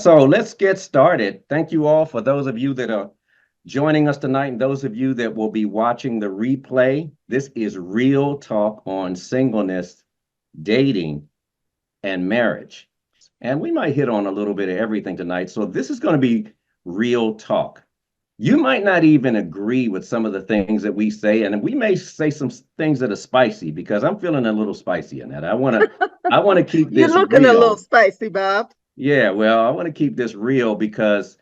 So let's get started. Thank you all for those of you that are joining us tonight and those of you that will be watching the replay. This is Real Talk on Singleness, Dating, and Marriage. And we might hit on a little bit of everything tonight. So this is going to be real talk. You might not even agree with some of the things that we say, and we may say some things that are spicy because I'm feeling a little spicy in that. I want to keep You're this looking a little real. spicy, Bob. Yeah, well, I want to keep this real because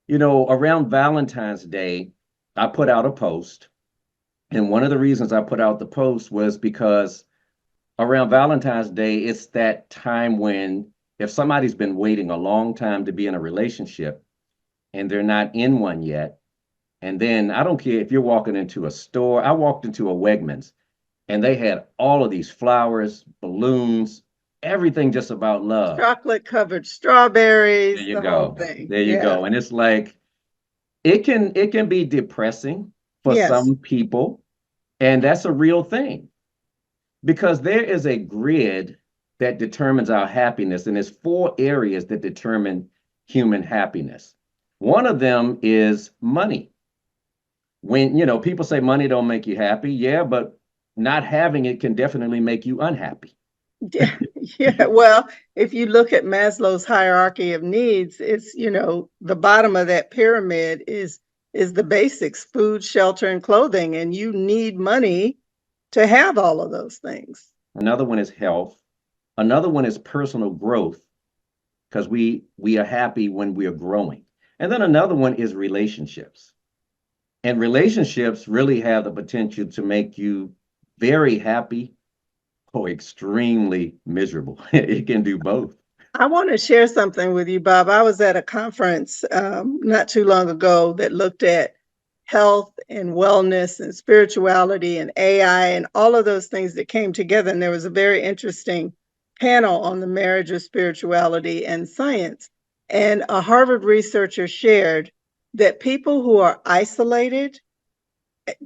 around Valentine's Day, I put out a post. And one of the reasons I put out the post was because around Valentine's Day, it's that time when if somebody's been waiting a long time to be in a relationship and they're not in one yet, and then I don't care if you're walking into a store. I walked into a Wegmans and they had all of these flowers, balloons, everything just about love. Chocolate covered There strawberries, you the whole go. thing. There you Yeah. go. And it's like it can be depressing for Yes. some people, and that's a real thing because there is a grid that determines our happiness, and there's four areas that determine human happiness. One of them is money. When people say money don't make you happy, yeah, but not having it can definitely make you unhappy. Yeah. Yeah. Well, if you look at Maslow's hierarchy of needs, it's the bottom of that pyramid is the basics, food, shelter, and clothing. And you need money to have all of those things. Another one is health. Another one is personal growth because we are happy when we are growing. And then another one is relationships. And relationships really have the potential to make you very happy or extremely miserable. It can do both. I want to share something with you, Bob. I was at a conference not too long ago that looked at health and wellness and spirituality and AI and all of those things that came together. And there was a very interesting panel on the marriage of spirituality and science. And a Harvard researcher shared that people who are isolated,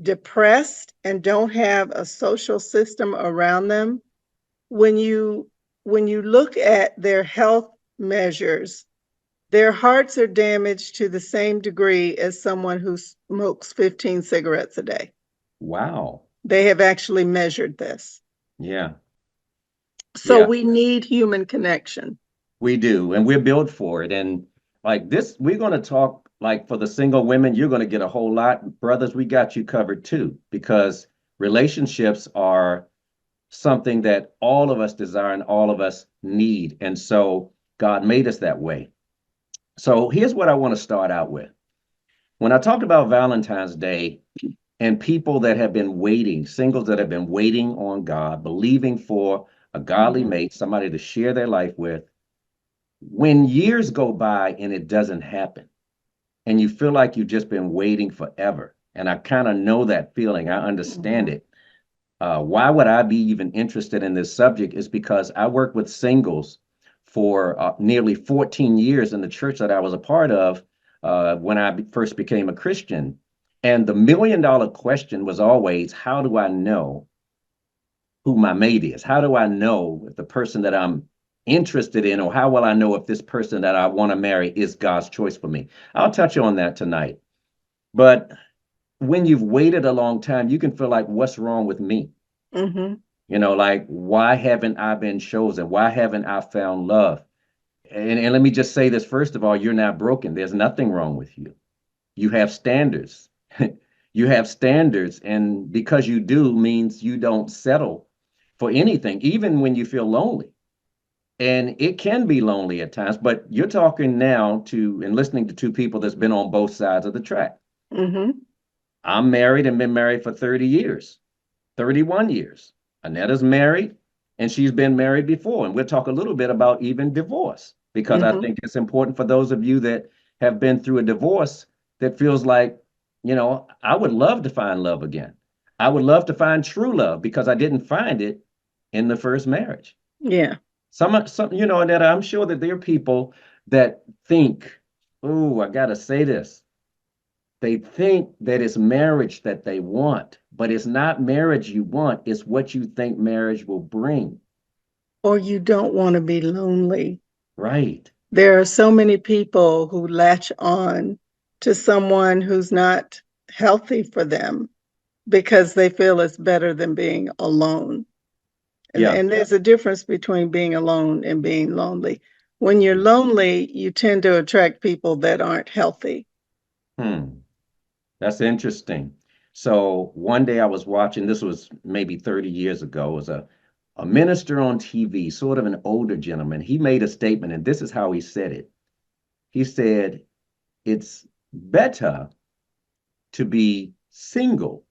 depressed, and don't have a social system around them, when you when you look at their health measures, their hearts are damaged to the same degree as someone who smokes 15 cigarettes a day. Wow. They have actually measured this. Yeah. So Yeah, we need human connection. we do. And we're built for it. And like this, we're going to talk like for the single women, you're going to get a whole lot. Brothers, we got you covered too, because relationships are something that all of us desire and all of us need. And so God made us that way. So here's what I want to start out with. When I talked about Valentine's Day and people that have been waiting, singles that have been waiting on God, believing for a godly Mhm. mate, somebody to share their life with, when years go by and it doesn't happen, and you feel like you've just been waiting forever, and I kind of know that feeling, I understand Mhm. it. Why would I be even interested in this subject is because I worked with singles for nearly 14 years in the church that I was a part of when I first became a Christian. And the $1 million question was always, how do I know who my mate is? How do I know if the person that I'm interested in, or how will I know if this person that I want to marry is God's choice for me? I'll touch on that tonight. But when you've waited a long time, you can feel like, what's wrong with me? Mhm. Like, why haven't I been chosen? Why haven't I found love? And let me just say this first of all, you're not broken. There's nothing wrong with you. You have standards. You have standards. And because you do means you don't settle for anything, even when you feel lonely. And it can be lonely at times, but you're talking now to and listening to two people that's been on both sides of the track. Mhm. I'm married and been married for 30 years. 31 years. Annetta's married and she's been married before. And we'll talk a little bit about even divorce because I Mhm. think it's important for those of you that have been through a divorce that feels like, I would love to find love again. I would love to find true love because I didn't find it in the first marriage. Yeah. Annetta, I'm sure that there are people that think, oh, I got to say this. They think that it's marriage that they want, but it's not marriage you want, it's what you think marriage will bring. Or you don't want to be lonely. Right. There are so many people who latch on to someone who's not healthy for them because they feel it's better than being alone. Yeah. And there's a difference between being alone and being lonely. When you're lonely, you tend to attract people that aren't healthy. Hmm. That's interesting. So one day I was watching, this was maybe 30 years ago, it was a minister on TV, sort of an older gentleman. He made a statement, and this is how he said it. He said, it's better to be single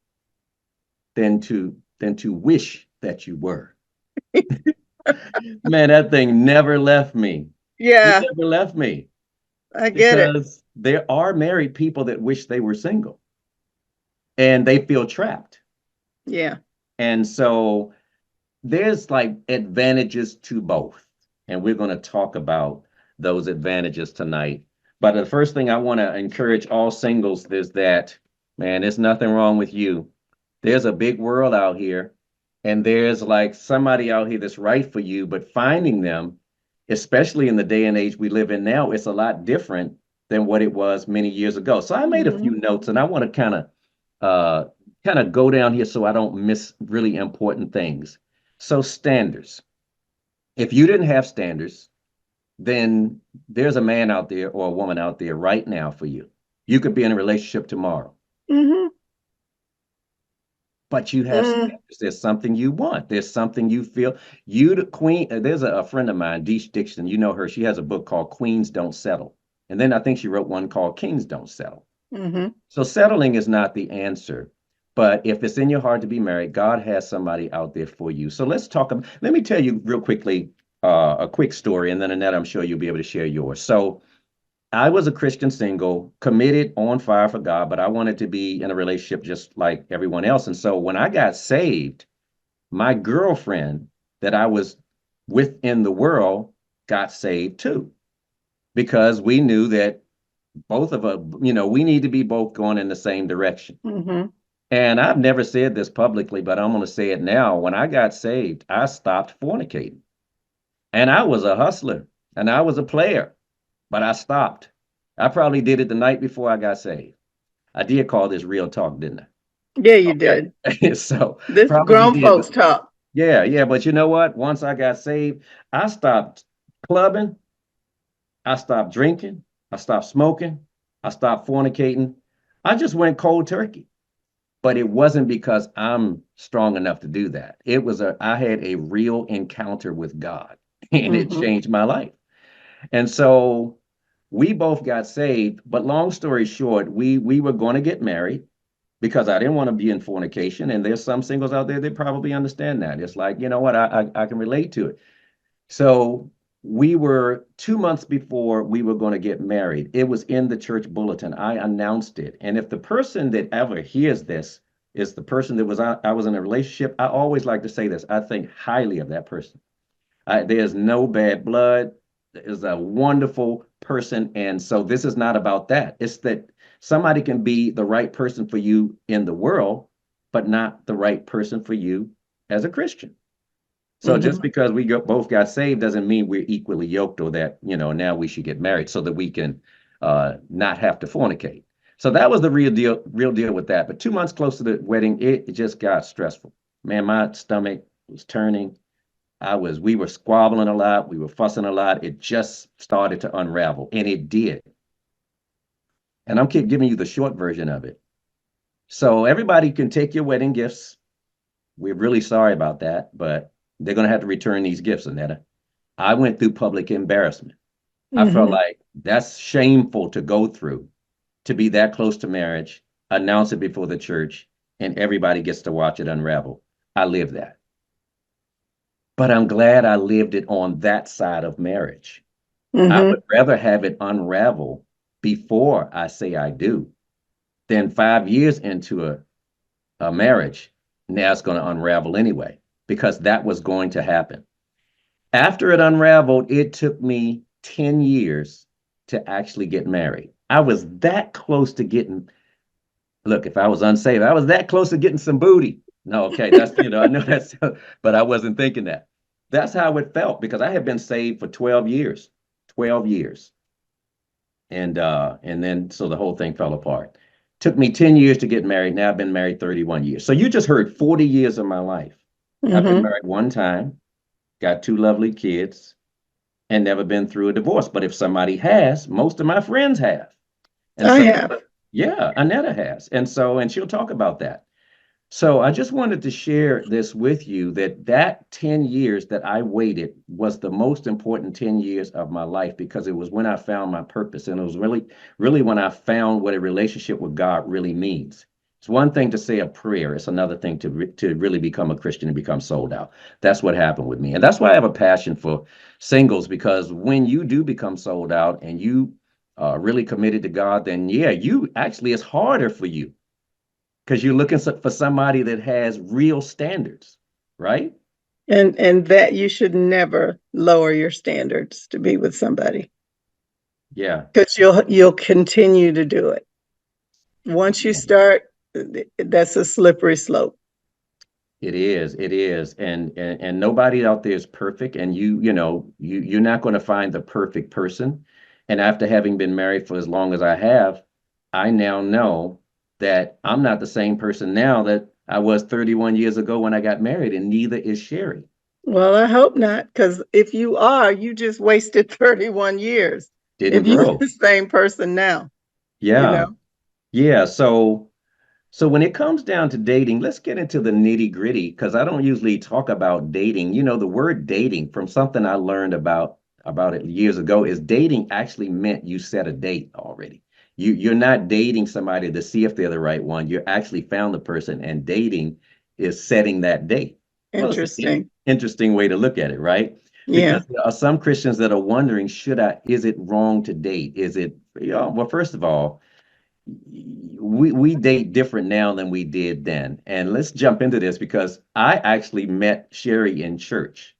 than to wish that you were. Man, that thing never left me. It Yeah, never left me I get it. because there are married people that wish they were single and they feel trapped. Yeah. And so there's like advantages to both. And we're going to talk about those advantages tonight. But the first thing I want to encourage all singles is that, man, there's nothing wrong with you. There's a big world out here, and there's like somebody out here that's right for you, but finding them, especially in the day and age we live in now, it's a lot different than what it was many years ago. So I made a few Hmm. notes, and I want to uh kind of go down here so I don't miss really important things. So standards. If you didn't have standards, then there's a man out there or a woman out there right now for you. You could be in a relationship tomorrow, Hmm. but you have Mm. standards. There's something you want. There's something you feel. You, the queen. There's a friend of mine, Deesh Dixon. You know her. She has a book called Queens Don't Settle. And then I think she wrote one called Kings Don't Settle. Hmm. So settling is not the answer. But if it's in your heart to be married, God has somebody out there for you. So let's talk about, let me tell you real quickly a quick story, and then Annette, I'm sure you'll be able to share yours. So I was a Christian single, committed, on fire for God, but I wanted to be in a relationship just like everyone else. And so when I got saved, my girlfriend that I was with in the world got saved too, because we knew that both of us, we need to be both going in the same direction. Hmm. And I've never said this publicly, but I'm going to say it now. When I got saved, I stopped fornicating. And I was a hustler and I was a player, but I stopped. I probably did it the night before I got saved. I did call this real talk, didn't Yeah, you I? did. Okay. So This probably grown did. folks talk. Yeah, yeah. But you know what? Once I got saved, I stopped clubbing. I stopped drinking. I stopped smoking. I stopped fornicating. I just went cold turkey. But it wasn't because I'm strong enough to do that. I had a real encounter with God and it Hmm. changed my life. And so we both got saved, but long story short, we were going to get married because I didn't want to be in fornication. And there's some singles out there that probably understand that. It's like, you know what, I can relate to it. So we were 2 months before we were going to get married. It was in the church bulletin. I announced it. And if the person that ever hears this is the person that I was in a relationship, I always like to say this. I think highly of that person. There's no bad blood. Is a wonderful person. And so this is not about that. It's that somebody can be the right person for you in the world, but not the right person for you as a Christian. So just Hmm. because both got saved doesn't mean we're equally yoked or that, now we should get married so that we can not have to fornicate. So that was the real deal with that. But 2 months close to the wedding, it just got stressful. Man, my stomach was turning. We were squabbling a lot. We were fussing a lot. It just started to unravel, and it did. And I'm keep giving you the short version of it. So everybody can take your wedding gifts. We're really sorry about that, but they're going to have to return these gifts, Annetta. I went through public embarrassment. I felt Hmm. like that's shameful to go through, to be that close to marriage, announce it before the church, and everybody gets to watch it unravel. I lived that. But I'm glad I lived it on that side of marriage. I would Hmm. rather have it unravel before I say I do than 5 years into a marriage. Now it's going to unravel anyway, because that was going to happen. After it unraveled, it took me 10 years to actually get married. I was that close to getting, look, if I was unsaved, I was that close to getting some booty. No, okay, I know that's, but I wasn't thinking that. That's how it felt because I had been saved for 12 years. 12 years. And then so the whole thing fell apart. Took me 10 years to get married. Now I've been married 31 years. So you just heard 40 years of my life. I've been Hmm. married one time, got two lovely kids, and never been through a divorce. But if somebody has, most of my friends have. And I so, have. yeah, Anetta has. And she'll talk about that. So I just wanted to share this with you that 10 years that I waited was the most important 10 years of my life because it was when I found my purpose. And it was really when I found what a relationship with God really means. It's one thing to say a prayer. It's another thing to really become a Christian and become sold out. That's what happened with me. And that's why I have a passion for singles, because when you do become sold out and you are really committed to God, then yeah, you actually, it's harder for you because you're looking for somebody that has real standards, right? And that you should never lower your standards to be with somebody Yeah, because you'll continue to do it. Once you start, that's a slippery slope. it is. It is. And nobody out there is perfect. And you're not going to find the perfect person. And after having been married for as long as I have, I now know that I'm not the same person now that I was 31 years ago when I got married, and neither is Sherry. Well, I hope not, because if you are, you just wasted 31 years. Didn't If you're grow. the same person now, you Yeah. know? Yeah. So when it comes down to dating, let's get into the nitty gritty because I don't usually talk about dating. The word dating from something I learned about it years ago is dating actually meant you set a date already. You're not dating somebody to see if they're the right one. You actually found the person, and dating is setting that date. Well, it's an Interesting. interesting way to look at it, right? Yeah. Because there are some Christians that are wondering, is it wrong to date? Well, first of all, we date different now than we did then. And let's jump into this because I actually met Sherry in church.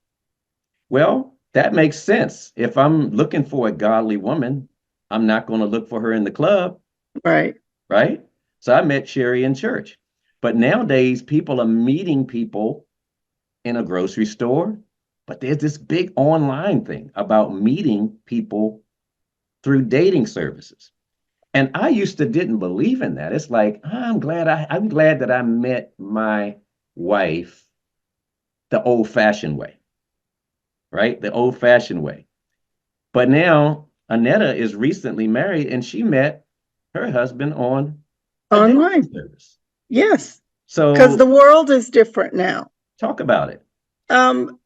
Well, that makes sense. If I'm looking for a godly woman, I'm not going to look for her in the club, Right. right? So I met Sherry in church. But nowadays, people are meeting people in a grocery store. But there's this big online thing about meeting people through dating services. And I used to didn't believe in that. It's like, I'm glad that I met my wife the old-fashioned way, right? The old-fashioned way. But now Anetta is recently married and she met her husband on a dating Online. service. Yes. Because the So world is different now. talk about it. Um,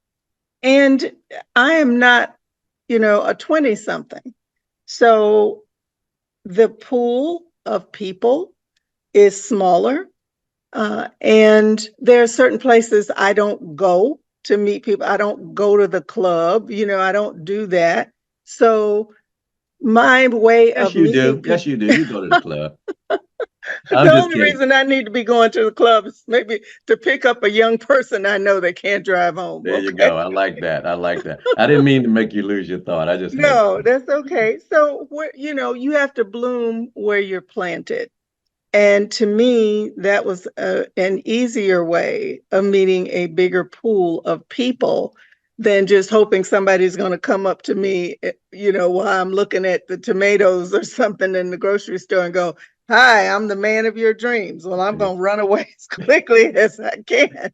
and I am not, a 20 something. So the pool of people is smaller. And there are certain places I don't go to meet people. I don't go to the club, I don't do that. So my way Yes, of you meeting do. Yes, people, you do. You go to the club. I'm the just only kidding. reason I need to be going to the club is maybe to pick up a young person I know that can't drive home. There you Okay. go. I like that. I like that. I didn't mean to make you lose your thought. I just had No, that's okay. So where, you have to bloom where you're planted. And to me, that was an easier way of meeting a bigger pool of people than just hoping somebody's going to come up to me, while I'm looking at the tomatoes or something in the grocery store and go, "Hi, I'm the man of your dreams." Well, I'm to. going to run away as quickly as I can,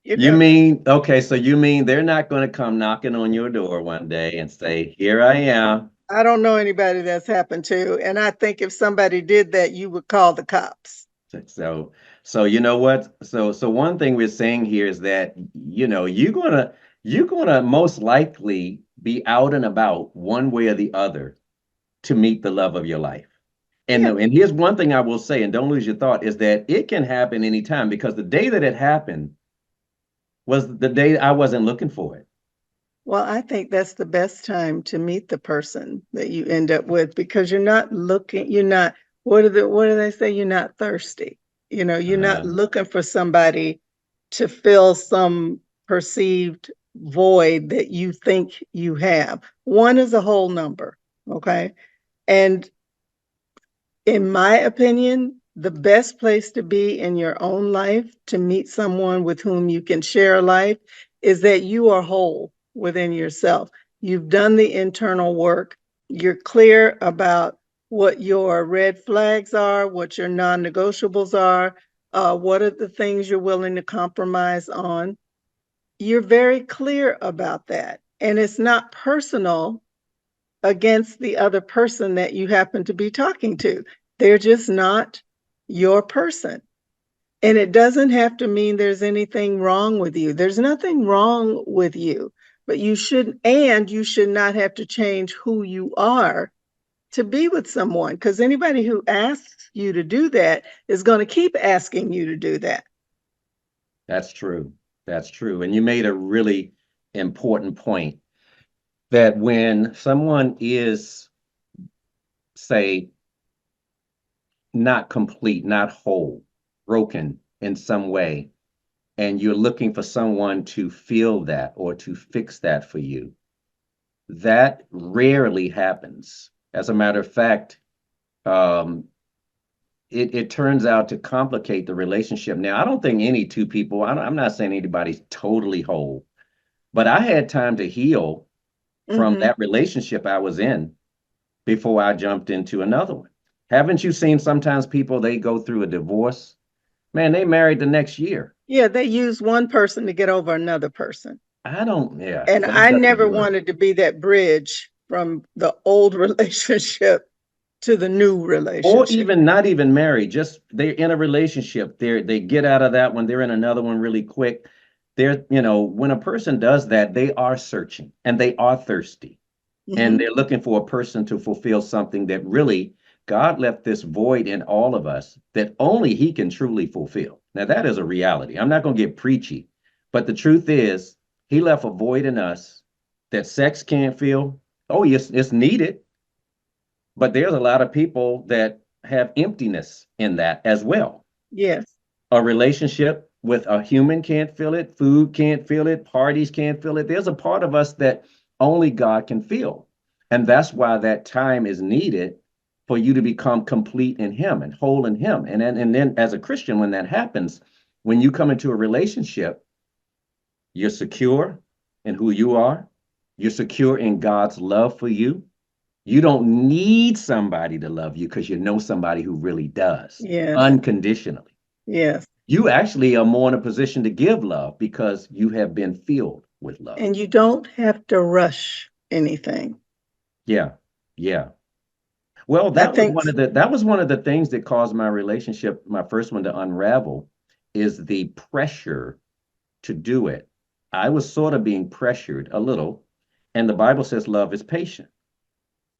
you You know. mean, okay, so you mean they're not going to come knocking on your door one day and say, "Here I am." I don't know anybody that's happened to. And I think if somebody did that, you would call the cops. So, so you know what? So one thing we're saying here is that, you're gonna most likely be out and about one way or the other to meet the love of your life. And Yeah. and here's one thing I will say, and don't lose your thought, is that it can happen anytime because the day that it happened was the day I wasn't looking for it. Well, I think that's the best time to meet the person that you end up with because you're not, what do they say? You're not thirsty. You're not Uh, looking for somebody to fill some perceived void that you think you have. One is a whole number, okay? And in my opinion, the best place to be in your own life to meet someone with whom you can share life is that you are whole within yourself. You've done the internal work You're clear about what your red flags are, what your non-negotiables are, what are the things you're willing to compromise on. You're very clear about that. And it's not personal against the other person that you happen to be talking to. They're just not your person. And it doesn't have to mean there's anything wrong with you. There's nothing wrong with you, but you should not have to change who you are to be with someone, because anybody who asks you to do that is going to keep asking you to do that. That's true. That's true. And you made a really important point that when someone is, say, not complete, not whole, broken in some way, and you're looking for someone to feel that or to fix that for you, that rarely happens. As a matter of fact, um, it turns out to complicate the relationship. Now, I don't think any two people, I'm not saying anybody's totally whole, but I had time to heal from Mm-hmm. that relationship I was in before I jumped into another one. Haven't you seen sometimes people, they go through a divorce? Man, they married the next year. Yeah, they use one person to get over another person. I don't, yeah, And that I doesn't never work. wanted to be that bridge from the old relationship to the new Or relationship. even not even married, just they're in a relationship. They get out of that one, they're in another one really quick. They're, when a person does that, they are searching and they are thirsty. And Mm-hmm. they're looking for a person to fulfill something that really God left this void in all of us that only He can truly fulfill. Now, that is a reality. I'm not going to get preachy, but the truth is, He left a void in us that sex can't fill. Oh, yes, it's needed, but there's a lot of people that have emptiness in that as well. Yes. A relationship with a human can't fill it, food can't fill it, parties can't fill it. There's a part of us that only God can fill. And that's why that time is needed for you to become complete in Him and whole in Him. And then as a Christian, when that happens, when you come into a relationship, you're secure in who you are, you're secure in God's love for you. You don't need somebody to love you because you know somebody who really does Yes. unconditionally. Yes. You actually are more in a position to give love because you have been filled with love. And you don't have to rush anything. Yeah. Yeah. Well, I think, that was one of the things that caused my relationship, my first one, to unravel, is the pressure to do it. I was sort of being pressured a little, and the Bible says love is patient.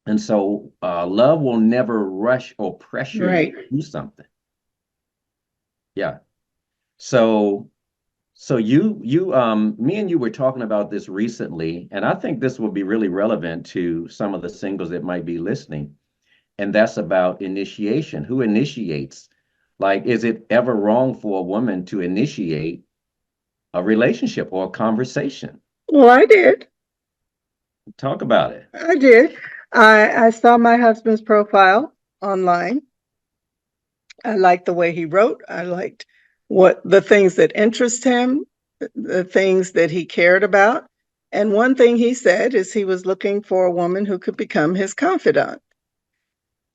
And so love will never rush or pressure you right. to do something. Yeah. So me and you were talking about this recently, and I think this will be really relevant to some of the singles that might be listening, and that's about initiation. Who initiates? Like, is it ever wrong for a woman to initiate a relationship or a conversation? Well, I did. Talk about it. I did. I saw my husband's profile online. I liked the way he wrote. I liked what the things that interest him, the things that he cared about. And one thing he said is he was looking for a woman who could become his confidant.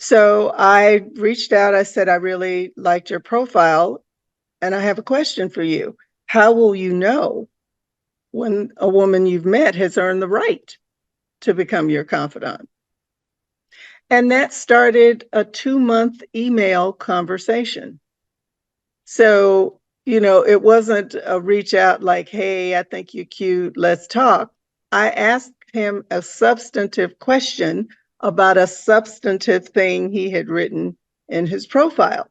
So I reached out. I said, I really liked your profile, and I have a question for you. How will you know when a woman you've met has earned the right to become your confidant? And that started a 2-month email conversation. So, it wasn't a reach out like, hey, I think you're cute, let's talk. I asked him a substantive question about a substantive thing he had written in his profile.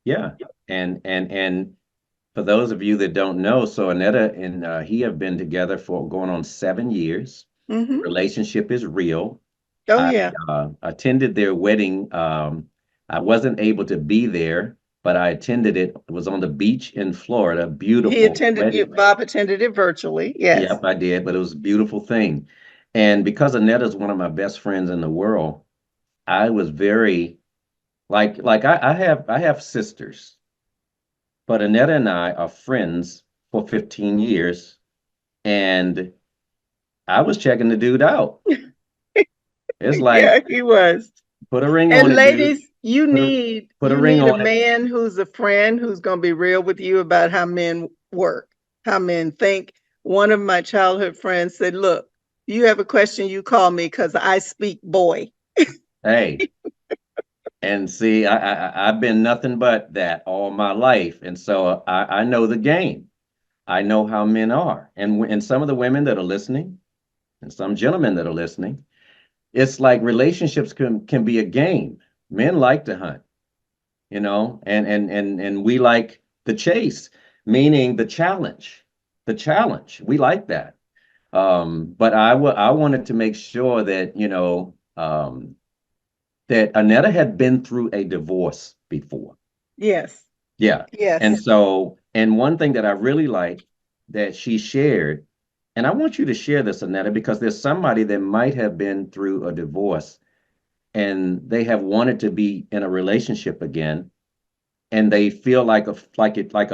Yeah. And for those of you that don't know, so Anetta and he have been together for going on 7 years. Mm-hmm. Relationship is real. Oh, I yeah. attended their wedding. I wasn't able to be there, but I attended it. It was on the beach in Florida. Beautiful wedding. Bob attended it virtually. Yes. Yep, I did, but it was a beautiful thing. And because Anetta's one of my best friends in the world, I was very like I have sisters, but Anetta and I are friends for 15 years, and I was checking the dude out. It's like Yeah, he was. put a ring on And it, dude. ladies, you Put a need put a you ring need a on it. man who's a friend who's going to be real with you about how men work, how men think. One of my childhood friends said, "Look, you have a question, you call me because I speak boy." Hey, and see, I've been nothing but that all my life, and so I know the game. I know how men are, and some of the women that are listening, and some gentlemen that are listening, it's like relationships can be a game. Men like to hunt, and we like the chase, meaning the challenge. The challenge. We like that. But I wanted to make sure that, that Anetta had been through a divorce before. Yes. Yeah. And Yes. so, and one thing that I really like that she shared, and I want you to share this, Anetta, because there's somebody that might have been through a divorce and they have wanted to be in a relationship again and they feel like a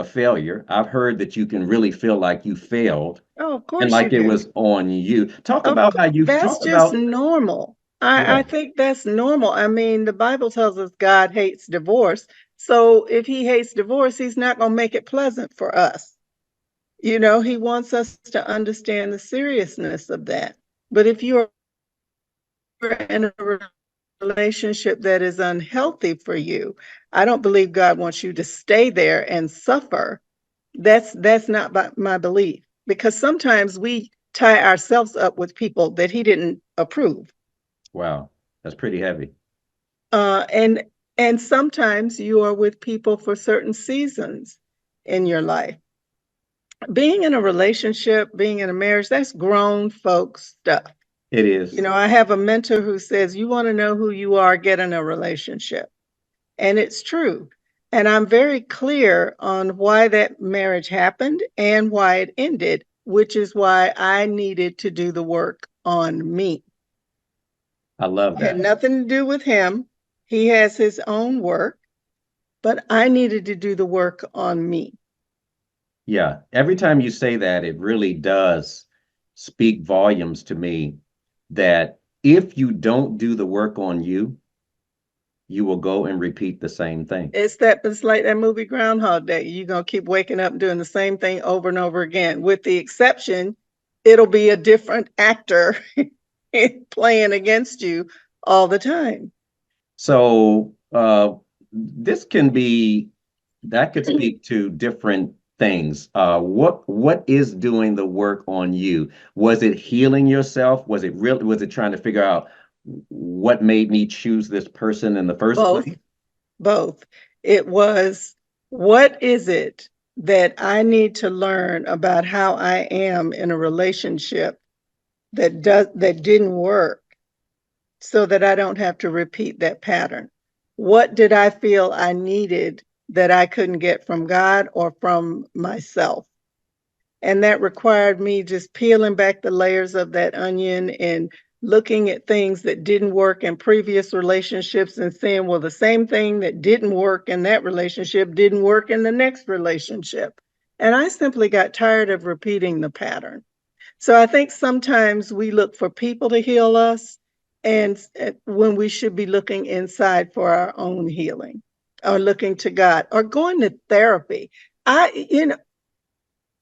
failure. I've heard that you can really feel like you failed Oh, of and course you like it do. was on you. Talk Of about how you that's talk just about, normal. yeah. I think that's normal. I mean, the Bible tells us God hates divorce. So if he hates divorce, he's not going to make it pleasant for us. He wants us to understand the seriousness of that. But if you're in a relationship that is unhealthy for you, I don't believe God wants you to stay there and suffer. That's not my belief, because sometimes we tie ourselves up with people that he didn't approve. Wow, that's pretty heavy. And sometimes you are with people for certain seasons in your life. Being in a relationship, being in a marriage, that's grown folks stuff. It is. I have a mentor who says, you want to know who you are, get in a relationship. And it's true. And I'm very clear on why that marriage happened and why it ended, which is why I needed to do the work on me. I love It had that. nothing to do with him. He has his own work, but I needed to do the work on me. Yeah. Every time you say that, it really does speak volumes to me that if you don't do the work on you, you will go and repeat the same thing. It's like that movie Groundhog Day. You're gonna keep waking up and doing the same thing over and over again, with the exception it'll be a different actor playing against you all the time. So this can be that could speak to different things. What is doing the work on you? Was it healing yourself? Was it trying to figure out what made me choose this person in the first Both, place? both. It was, what is it that I need to learn about how I am in a relationship that didn't work, so that I don't have to repeat that pattern? What did I feel I needed that I couldn't get from God or from myself? And that required me just peeling back the layers of that onion and looking at things that didn't work in previous relationships and saying, well, the same thing that didn't work in that relationship didn't work in the next relationship. And I simply got tired of repeating the pattern. So I think sometimes we look for people to heal us, and when we should be looking inside for our own healing, or looking to God, or going to therapy. I, you know,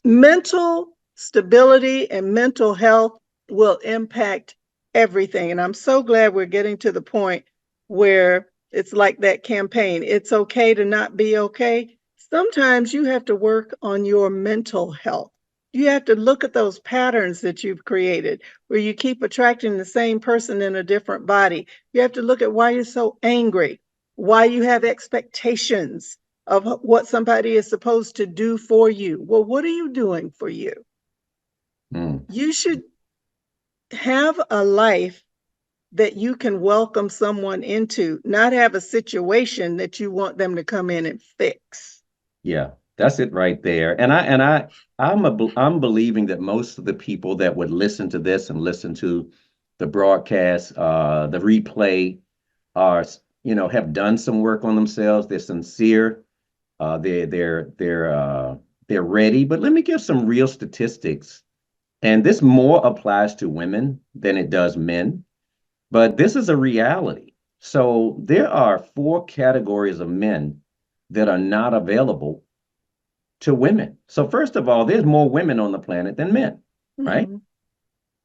Mental stability and mental health will impact everything. And I'm so glad we're getting to the point where it's like that campaign. It's okay to not be okay. Sometimes you have to work on your mental health. You have to look at those patterns that you've created where you keep attracting the same person in a different body. You have to look at why you're so angry, why you have expectations of what somebody is supposed to do for you. Well, what are you doing for you? Mm, You should have a life that you can welcome someone into, not have a situation that you want them to come in and fix. yeah, that's it right there. I'm believing that most of the people that would listen to this and listen to the broadcast, the replay, are have done some work on themselves. They're sincere. They're ready. But let me give some real statistics, and this more applies to women than it does men. But this is a reality. So there are four categories of men that are not available to women. So first of all, there's more women on the planet than men, right? Hmm.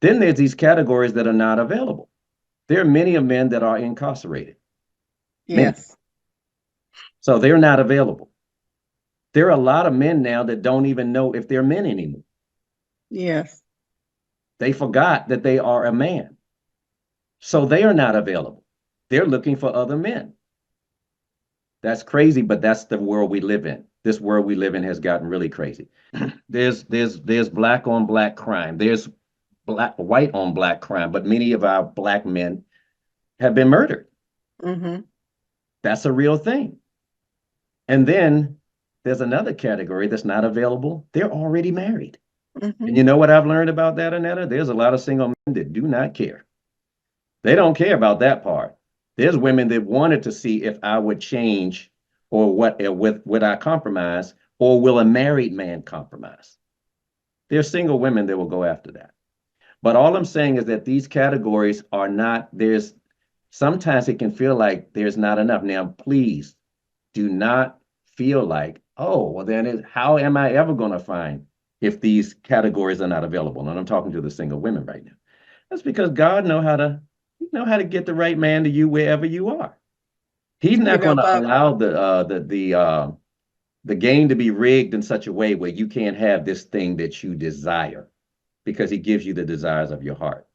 Then there's these categories that are not available. There are many of men that are incarcerated, many. Yes. So they're not available. There are a lot of men now that don't even know if they're men anymore. Yes. They forgot that they are a man. So they are not available. They're looking for other men. That's crazy, but that's the world we live in. This world we live in has gotten really crazy. There's black on black crime. There's black white on black crime, but many of our black men have been murdered. Hmm. That's a real thing. And then there's another category that's not available. They're already married. And Hmm. you know what I've learned about that, Anetta? There's a lot of single men that do not care. They don't care about that part. There's women that wanted to see if I would change or what with would I compromise or will a married man compromise? There's single women that will go after that. But all I'm saying is that these categories are not, there's sometimes it can feel like there's not enough. Now, please do not feel like, oh, well, then how am I ever going to find if these categories are not available? And I'm talking to the single women right now. That's because God know how to get the right man to you wherever you are. He's You not know, going to Bob, allow the game to be rigged in such a way where you can't have this thing that you desire because he gives you the desires of your heart.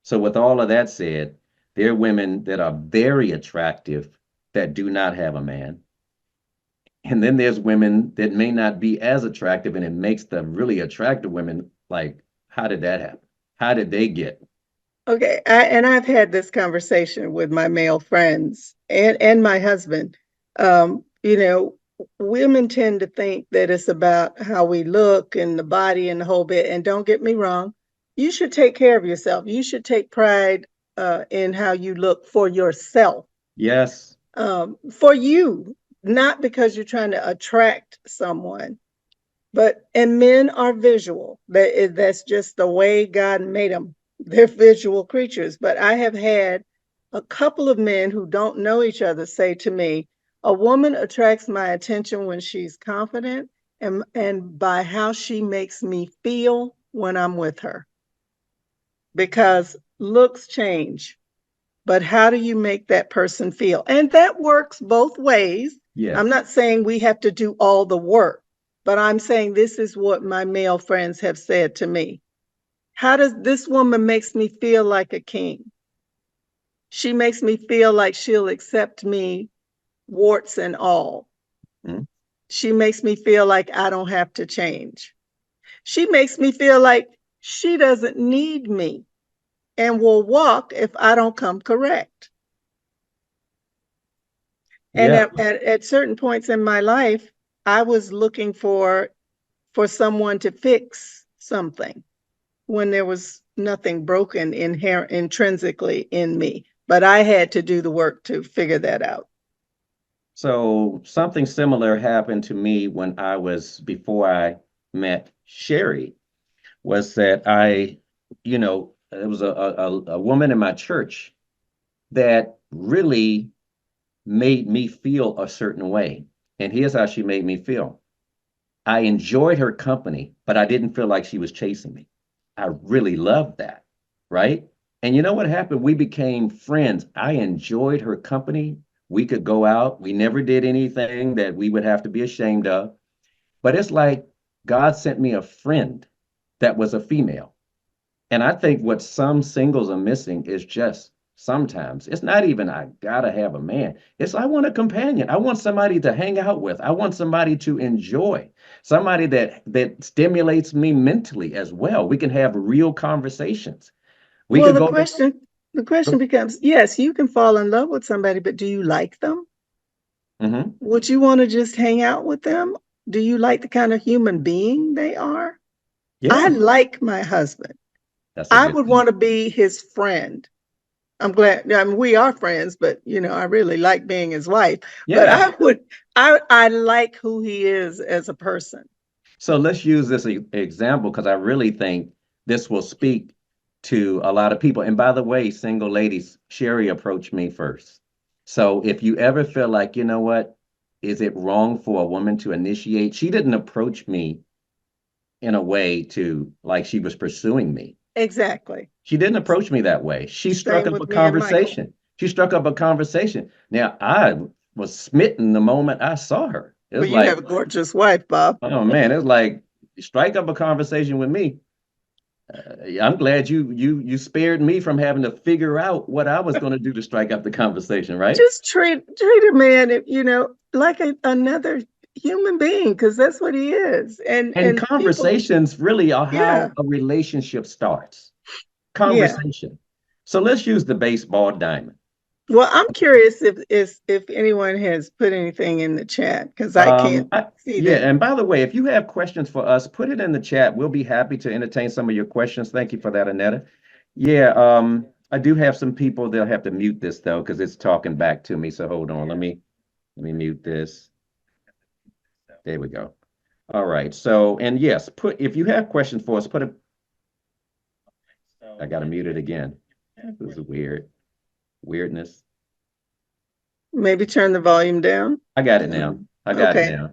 So with all of that said, there are women that are very attractive that do not have a man. And then there's women that may not be as attractive, and it makes the really attractive women like, how did that happen? How did they get? okay, and I've had this conversation with my male friends and my husband. You know, women tend to think that it's about how we look and the body and the whole bit. And don't get me wrong, you should take care of yourself. You should take pride in how you look for yourself, Yes. for you, not because you're trying to attract someone. But and men are visual. That's just the way God made them. They're visual creatures. But I have had a couple of men who don't know each other say to me, "A woman attracts my attention when she's confident and by how she makes me feel when I'm with her." Because looks change, but how do you make that person feel? And that works both ways. I'm Yes. not saying we have to do all the work, but I'm saying this is what my male friends have said to me. How does this woman makes me feel like a king? She makes me feel like she'll accept me, warts and all. Mm. She makes me feel like I don't have to change. She makes me feel like she doesn't need me and will walk if I don't come correct. And Yeah. at certain points in my life, I was looking for someone to fix something when there was nothing broken intrinsically in me. But I had to do the work to figure that out. So something similar happened to me when I was before I met Sherry. Was that it was a woman in my church that really made me feel a certain way. And here's how she made me feel. I enjoyed her company, but I didn't feel like she was chasing me. I really loved that. Right. And you know what happened? We became friends. I enjoyed her company. We could go out. We never did anything that we would have to be ashamed of. But it's like God sent me a friend that was a female. And I think what some singles are missing is just sometimes it's not even I gotta have a man. It's I want a companion. I want somebody to hang out with. I want somebody to enjoy. Somebody that stimulates me mentally as well. We can have real conversations. We Well, could go to the question becomes, yes, you can fall in love with somebody, but do you like them? Mhm. Would you want to just hang out with them? Do you like the kind of human being they are? I Yeah, like my husband. that's a I good would thing. want to be his friend. I'm glad. I mean, we are friends, but I really like being his wife. But Yeah. I like who he is as a person. So let's use this example because I really think this will speak to a lot of people. And by the way, single ladies, Sherry approached me first. So if you ever feel like, you know what, is it wrong for a woman to initiate? She didn't approach me in a way to like she was pursuing me. Exactly. She didn't approach me that way. She struck Same up with a me and Michael. conversation. She struck up a conversation. Now, I was smitten the moment I saw her. It Well, was you like, have a gorgeous wife, Bob. oh man, it's like strike up a conversation with me. I'm glad you spared me from having to figure out what I was going to do to strike up the conversation, right? Just treat a man, like another human being, because that's what he is. And And people, conversations really are yeah, how a relationship starts. yeah. Conversation. So let's use the baseball diamond. Well, I'm curious if anyone has put anything in the chat because I can't see Yeah, that. and by the way, if you have questions for us, put it in the chat. We'll be happy to entertain some of your questions. Thank you for that, Anetta. Yeah, I do have some people. They'll have to mute this though, because it's talking back to me. So hold on. Let me mute this. There we go. All right. So, and yes, put if you have questions for us, put it. I gotta mute it again. This is weird. Weirdness. Maybe turn the volume down. I got it now. I got it Okay. now.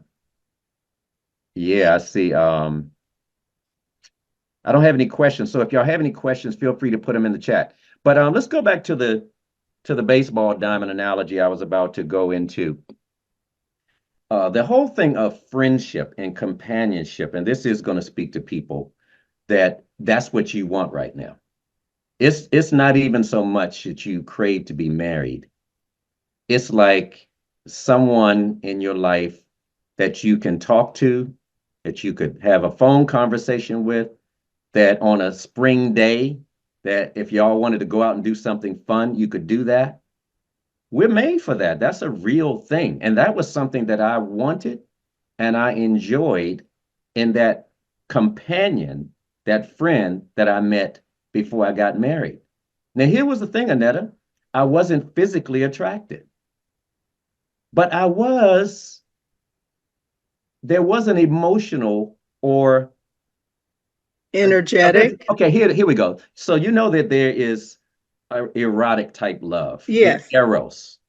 Yeah, I see. I don't have any questions. So if y'all have any questions, feel free to put them in the chat. But let's go back to the baseball diamond analogy I was about to go into. The whole thing of friendship and companionship, and this is going to speak to people that's what you want right now. It's not even so much that you crave to be married. It's like someone in your life that you can talk to, that you could have a phone conversation with, that on a spring day, that if y'all wanted to go out and do something fun, you could do that. We're made for that. That's a real thing. And that was something that I wanted and I enjoyed in that companion, that friend that I met before I got married. Now, here was the thing, Anetta. I wasn't physically attracted, but there was an emotional or Energetic. okay, here we go. So you know that there is a erotic type love. There's Yes. eros.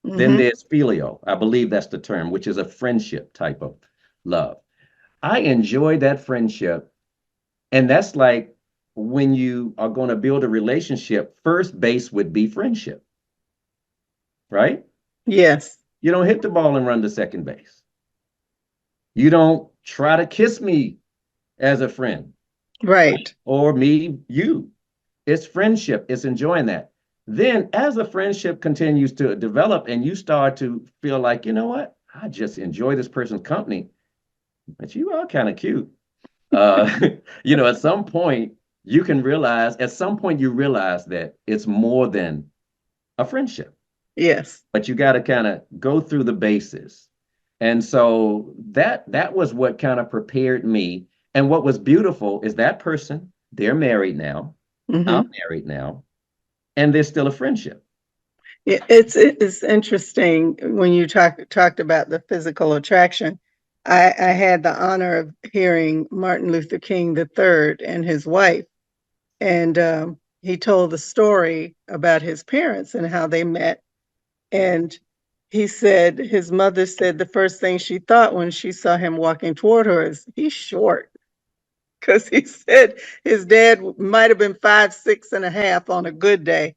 Then Hmm. there's filial. I believe that's the term, which is a friendship type of love. I enjoy that friendship. And that's like when you are going to build a relationship, first base would be friendship, right? Yes. You don't hit the ball and run to second base. You don't try to kiss me as a friend, right? Right. Or me, you. It's friendship, it's enjoying that. Then, as the friendship continues to develop and you start to feel like, you know what, I just enjoy this person's company, but you are kind of cute. Uh, at some point, at some point, you realize that it's more than a friendship, Yes. but you got to kind of go through the bases. And so that was what kind of prepared me. And what was beautiful is that person, they're married now. I'm Hmm. married now, and there's still a friendship. It's interesting when you talked about the physical attraction. I had the honor of hearing Martin Luther King III and his wife, and he told the story about his parents and how they met. And he said his mother said the first thing she thought when she saw him walking toward her is he's short, because he said his dad might have been 5'6.5" on a good day.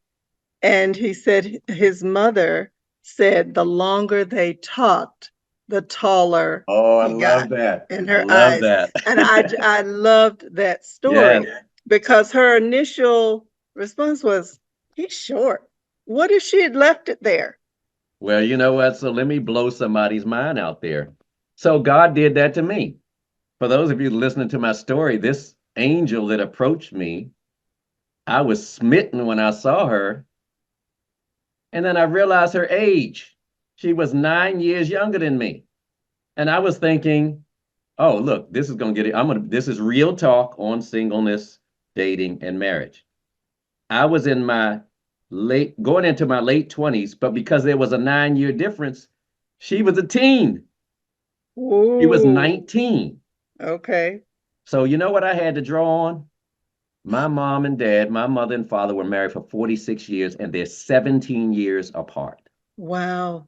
And he said his mother said the longer they talked, the taller Oh, I he got love that. in I her love eyes. that. And I loved that Yes. story because her initial response was, he's short. What if she had left it there? Well, you know what? So let me blow somebody's mind out there. So God did that to me. For those of you listening to my story, this angel that approached me, I was smitten when I saw her. And then I realized her age. She was 9 years younger than me. And I was thinking, oh, look, this is going to get it. This is real talk on singleness, dating, and marriage. I was going into my late 20s, but because there was a 9 year difference, she was a teen. She was Ooh, 19. okay. So you know what I had to draw on? My mom and dad, my mother and father were married for 46 years and they're 17 years apart. Wow.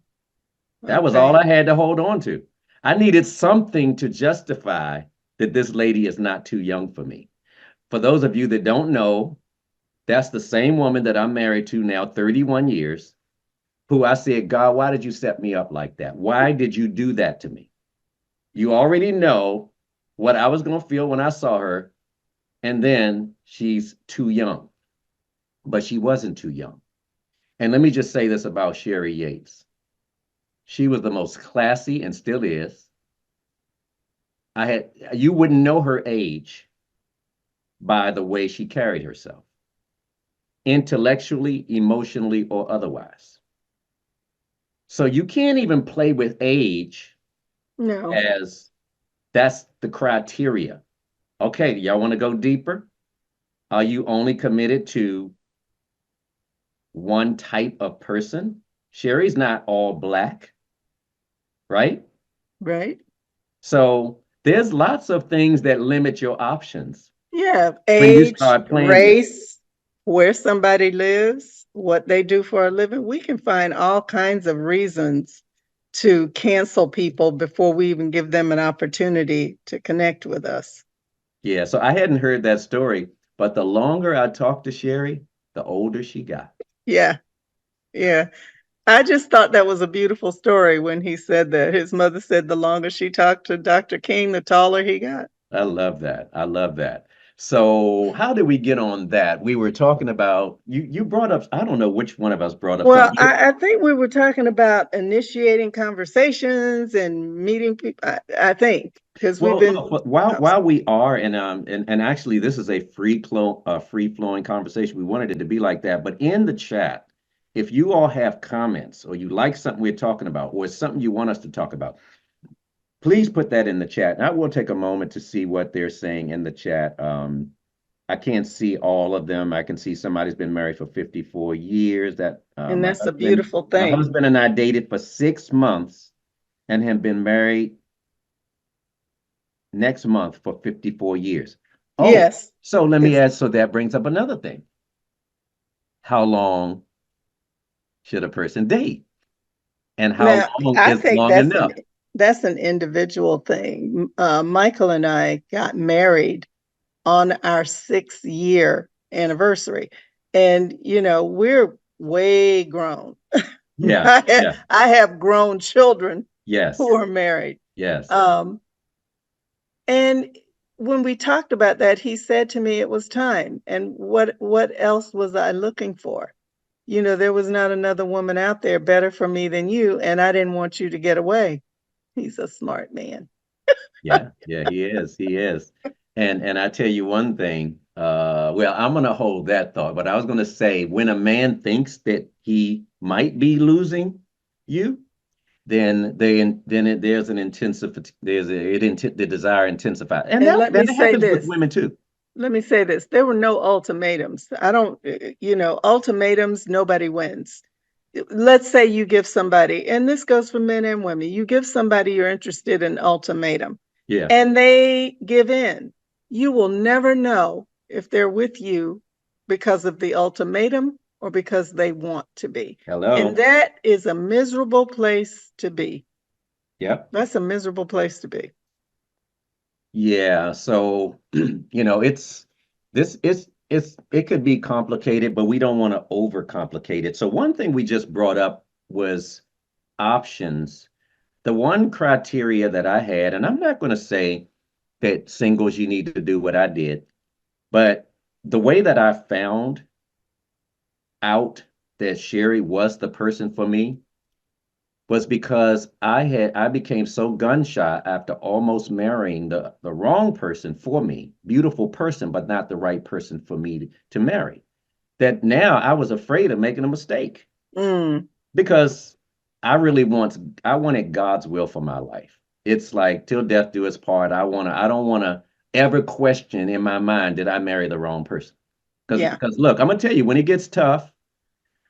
That was all Okay. I had to hold on to. I needed something to justify that this lady is not too young for me. For those of you that don't know, that's the same woman that I'm married to now 31 years, who I said, God, why did you set me up like that? Why did you do that to me? You already know what I was going to feel when I saw her. And then she's too young, but she wasn't too young. And let me just say this about Sherry Yates. She was the most classy and still is. You wouldn't know her age by the way she carried herself, intellectually, emotionally, or otherwise. So you can't even play with age No. as that's the criteria. Okay, y'all want to go deeper? Are you only committed to one type of person? Sherry's not all black, right? Right. So there's lots of things that limit your options Yeah. when you Age, start playing with. race, where somebody lives, what they do for a living. We can find all kinds of reasons to cancel people before we even give them an opportunity to connect with us. Yeah, so I hadn't heard that story, but the longer I talked to Sherry, the older she got. Yeah. Yeah. I just thought that was a beautiful story when he said that. His mother said the longer she talked to Dr. King, the taller he got. I love that. I love that. So how did we get on that? We were talking about you brought up, I don't know which one of us brought up Well, something. I think we were talking about initiating conversations and meeting people. I think because we've Well, been. look, while Oh, while we are and actually this is a free flowing conversation. We wanted it to be like that, but in the chat, if you all have comments or you like something we're talking about or it's something you want us to talk about, please put that in the chat. And I will take a moment to see what they're saying in the chat. I can't see all of them. I can see somebody's been married for 54 years. That and that's a beautiful my thing. husband and I dated for 6 months and have been married next month for 54 years. Oh, Yes. so let me It's ask, so that brings up another thing. How long should a person date? And how now, long I is think long enough? that's an individual thing. Michael and I got married on our 6-year anniversary. And, we're way grown. Yeah, yeah, I have grown children yes, who are married. yes, Um, and when we talked about that, he said to me it was time. And what else was I looking for? There was not another woman out there better for me than you, and I didn't want you to get away. He's a smart man. yeah, yeah, he is. And I tell you one thing, well, I'm gonna hold that thought, but I was gonna say when a man thinks that he might be losing you, there's an intensive the desire intensifies, and And let me that say happens with this. women too. Let me say this. There were no ultimatums. I don't, ultimatums, nobody wins. Let's say you give somebody, and this goes for men and women, you give somebody you're interested in ultimatum Yeah. and they give in. You will never know if they're with you because of the ultimatum or because they want to be. And Hello. that is a miserable place to be. Yep. That's a miserable place to be. Yeah. So, it's this it could be complicated, but we don't want to overcomplicate it. So one thing we just brought up was options. The one criteria that I had, and I'm not going to say that singles you need to do what I did, but the way that I found out that Sherry was the person for me was because I became so gun shy after almost marrying the wrong person for me, beautiful person, but not the right person for me to marry. That now I was afraid of making a mistake Mm, because I wanted God's will for my life. It's like till death do us part. I don't want to ever question in my mind, did I marry the wrong person? yeah. Because look, I'm gonna tell you, when it gets tough,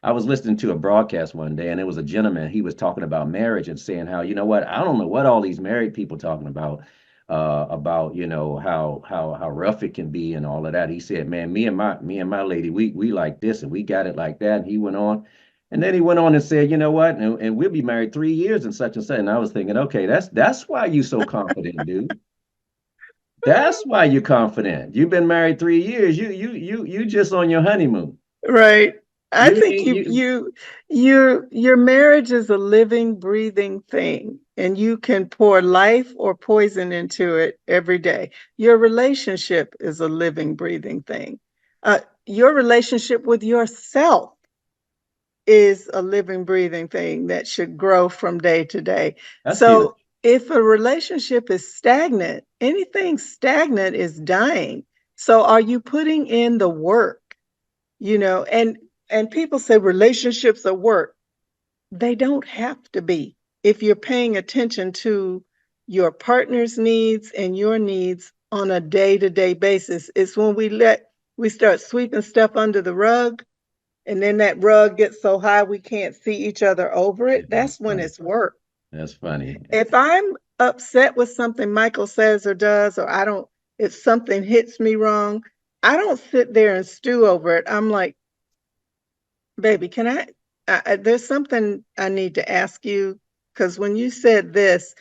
I was listening to a broadcast one day, and it was a gentleman. He was talking about marriage and saying how, you know what, I don't know what all these married people talking about. about how rough it can be and all of that. He said, "Man, me and my lady, we like this and we got it like that." And he went on, and then he went on and said, "You know what? And we'll be married 3 years and such and such." And I was thinking, okay, that's why you so confident, dude. That's why you're confident. You've been married 3 years. You just on your honeymoon. Right. I You think ain't you. your marriage is a living, breathing thing, and you can pour life or poison into it every day. Your relationship is a living, breathing thing. Your relationship with yourself is a living, breathing thing that should grow from day to day. That's So huge. if a relationship is stagnant, anything stagnant is dying. So are you putting in the work? And people say relationships are work. They don't have to be if you're paying attention to your partner's needs and your needs on a day-to-day basis. It's when we start sweeping stuff under the rug, and then that rug gets so high we can't see each other over Yeah, it. That's that's when funny. it's work. That's funny. If I'm upset with something Michael says or does, or I don't if something hits me wrong, I don't sit there and stew over it. I'm like, baby, can there's something I need to ask you, because when you said this,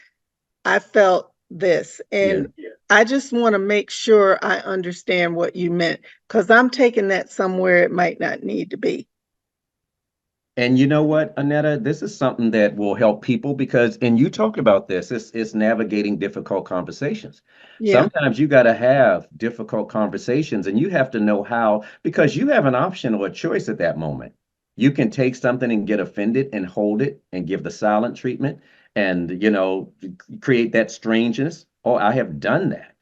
I felt this. Yeah. And I just want to make sure I understand what you meant, because I'm taking that somewhere it might not need to be. And you know what, Anetta, this is something that will help people because, and you talked about this, it's navigating difficult conversations. Yeah, Sometimes you got to have difficult conversations and you have to know how, because you have an option or a choice at that moment. You can take something and get offended and hold it and give the silent treatment and, create that strangeness. Oh, I have done that.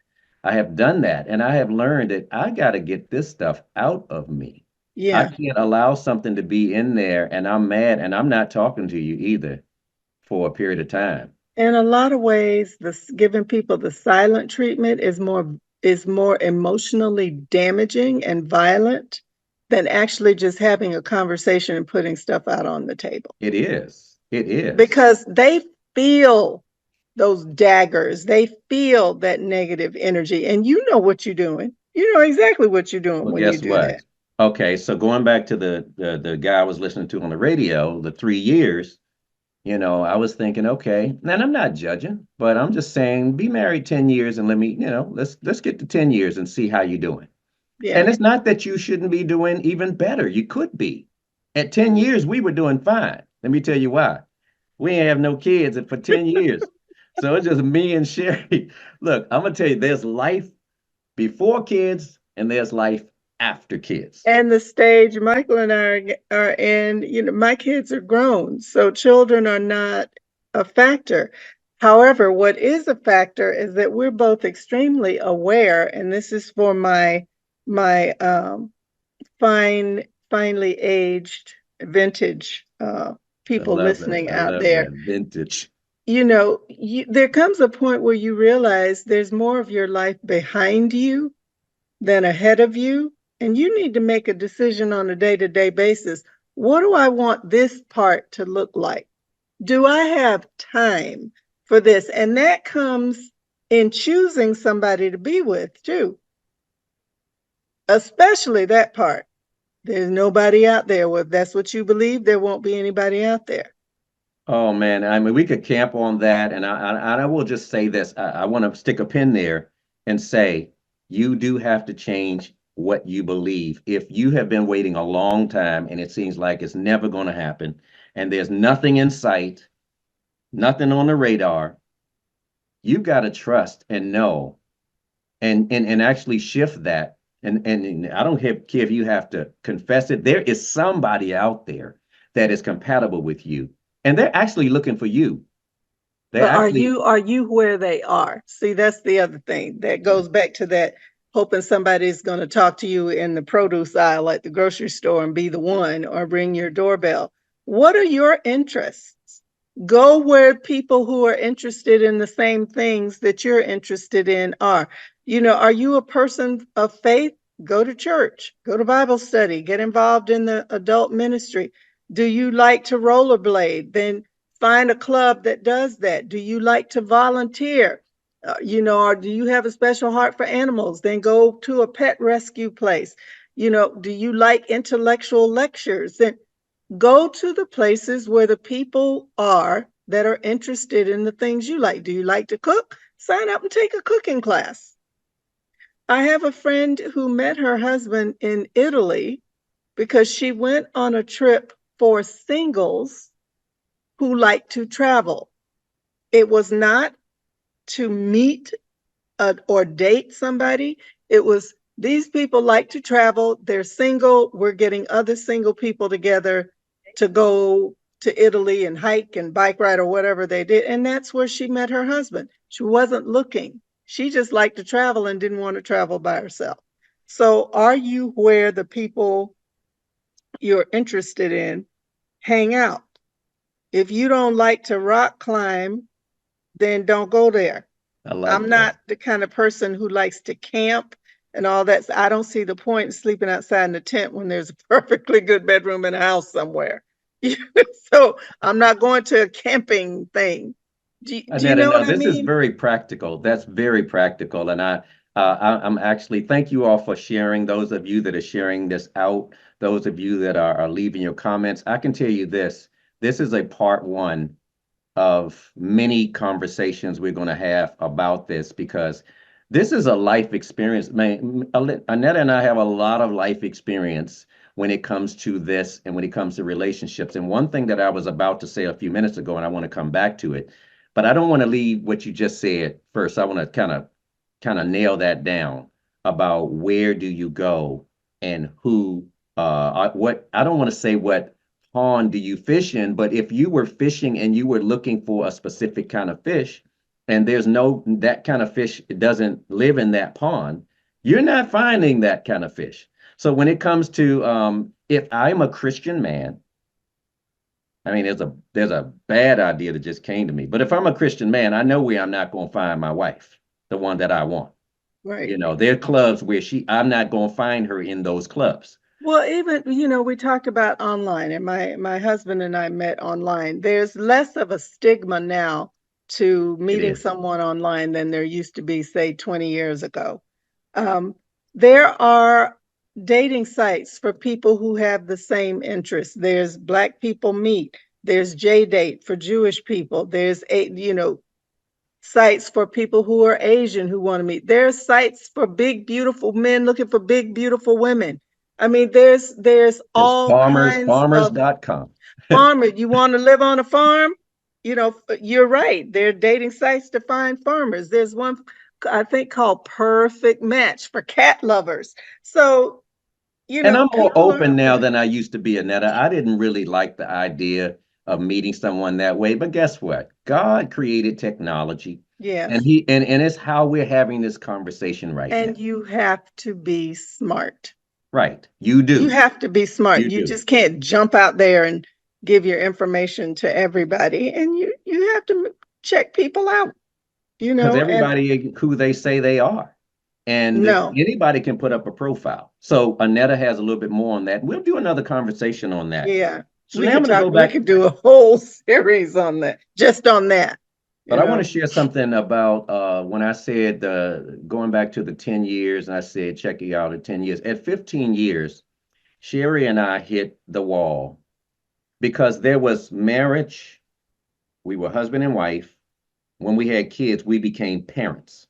I have done that. And I have learned that I got to get this stuff out of me. I yeah. can't allow something to be in there and I'm mad and I'm not talking to you either for a period of time. In a lot of ways, this giving people the silent treatment is more emotionally damaging and violent than actually just having a conversation and putting stuff out on the table, It is. It is. because they feel those daggers. They feel that negative energy. And you know what you're doing. You know exactly what you're doing Well, when you guess do that. what? Okay, so going back to the guy I was listening to on the radio, the 3 years, I was thinking, okay, and I'm not judging, but I'm just saying, be married 10 years and let me, let's get to 10 years and see how you're doing. Yeah. And it's not that you shouldn't be doing even better. You could be. At 10 years, we were doing fine. Let me tell you why. We ain't have no kids for 10 years. So it's just me and Sherry. Look, I'm gonna tell you, there's life before kids and there's life after kids. And the stage Michael and I are in, my kids are grown, so children are not a factor. However, what is a factor is that we're both extremely aware, and this is for my finely aged vintage people love it. listening I out love there. that. Vintage. There comes a point where you realize there's more of your life behind you than ahead of you. And you need to make a decision on a day-to-day basis. What do I want this part to look like? Do I have time for this? And that comes in choosing somebody to be with, too, especially that part. There's nobody out there. Well, if that's what you believe, there won't be anybody out there. Oh man, I mean, we could camp on that, and I will just say this: I want to stick a pin there and say you do have to change what you believe. If you have been waiting a long time and it seems like it's never going to happen, and there's nothing in sight, nothing on the radar, you got to trust and know and actually shift that. And I don't care if you have to confess it. There is somebody out there that is compatible with you, and they're actually looking for you. They're But are actually, you where they are? See, that's the other thing. That yeah, goes back to that hoping somebody's going to talk to you in the produce aisle at the grocery store and be the one, or ring your doorbell. What are your interests? Go where people who are interested in the same things that you're interested in are. Are you a person of faith? Go to church, go to Bible study, get involved in the adult ministry. Do you like to rollerblade? Then find a club that does that. Do you like to volunteer? Or do you have a special heart for animals? Then go to a pet rescue place. Do you like intellectual lectures? Then go to the places where the people are that are interested in the things you like. Do you like to cook? Sign up and take a cooking class. I have a friend who met her husband in Italy because she went on a trip for singles who like to travel. It was not to meet or date somebody. It was these people like to travel. They're single. We're getting other single people together to go to Italy and hike and bike ride or whatever they did. And that's where she met her husband. She wasn't looking. She just liked to travel and didn't want to travel by herself. So, are you where the people you're interested in hang out? If you don't like to rock climb, then don't go there. I I'm like that. not the kind of person who likes to camp and all that. I don't see the point in sleeping outside in a tent when there's a perfectly good bedroom in a house somewhere. So I'm not going to a camping thing. Do you Annetta, know now what I this is mean? very practical. That's very practical. And I'm actually, thank you all for sharing. Those of you that are sharing this out, those of you that are leaving your comments, I can tell you this. This is a part one of many conversations we're going to have about this because this is a life experience. Man, Annetta and I have a lot of life experience when it comes to this and when it comes to relationships. And one thing that I was about to say a few minutes ago, and I want to come back to it, but I don't want to leave what you just said first. I want to kind of nail that down about where do you go and who what I don't want to say what pond do you fish in, but if you were fishing and you were looking for a specific kind of fish, and there's no that kind of fish doesn't live in that pond, you're not finding that kind of fish. So when it comes to if I'm a Christian man, I mean there's a bad idea that just came to me. But if I'm a Christian man, I know where I'm not going to find my wife, the one that I want. Right. There are clubs where I'm not going to find her in those clubs. Well, even, we talked about online, and my husband and I met online. There's less of a stigma now to It meeting is. someone online than there used to be, say, 20 years ago. Um, there are dating sites for people who have the same interests. There's Black People Meet. There's J-Date for Jewish people. There's sites for people who are Asian who want to meet. There's sites for big, beautiful men looking for big, beautiful women. I mean, there's It's all kinds of farmers.com. farmers. You want to live on a farm? You're right. There are dating sites to find farmers. There's one I think called Perfect Match for cat lovers. So, And I'm more people are open out now there. than I used to be, Annetta. I didn't really like the idea of meeting someone that way. But guess what? God created technology. And Yes. and it's how we're having this conversation right now. And you have to be smart. Right. You You do. have to be smart. You You do. just can't jump out there and give your information to everybody. And you have to check people out, Because and everybody who they say they are. And no. anybody can put up a profile. So Annetta has a little bit more on that. We'll do another conversation on that. Yeah. So now I'm going to go We back. could do a whole series on that, just on that, But you I want to know. share something about when I said going back to the 10 years, and I said, check it out at 10 years. At 15 years, Sherry and I hit the wall because there was marriage. We were husband and wife. When we had kids, we became parents.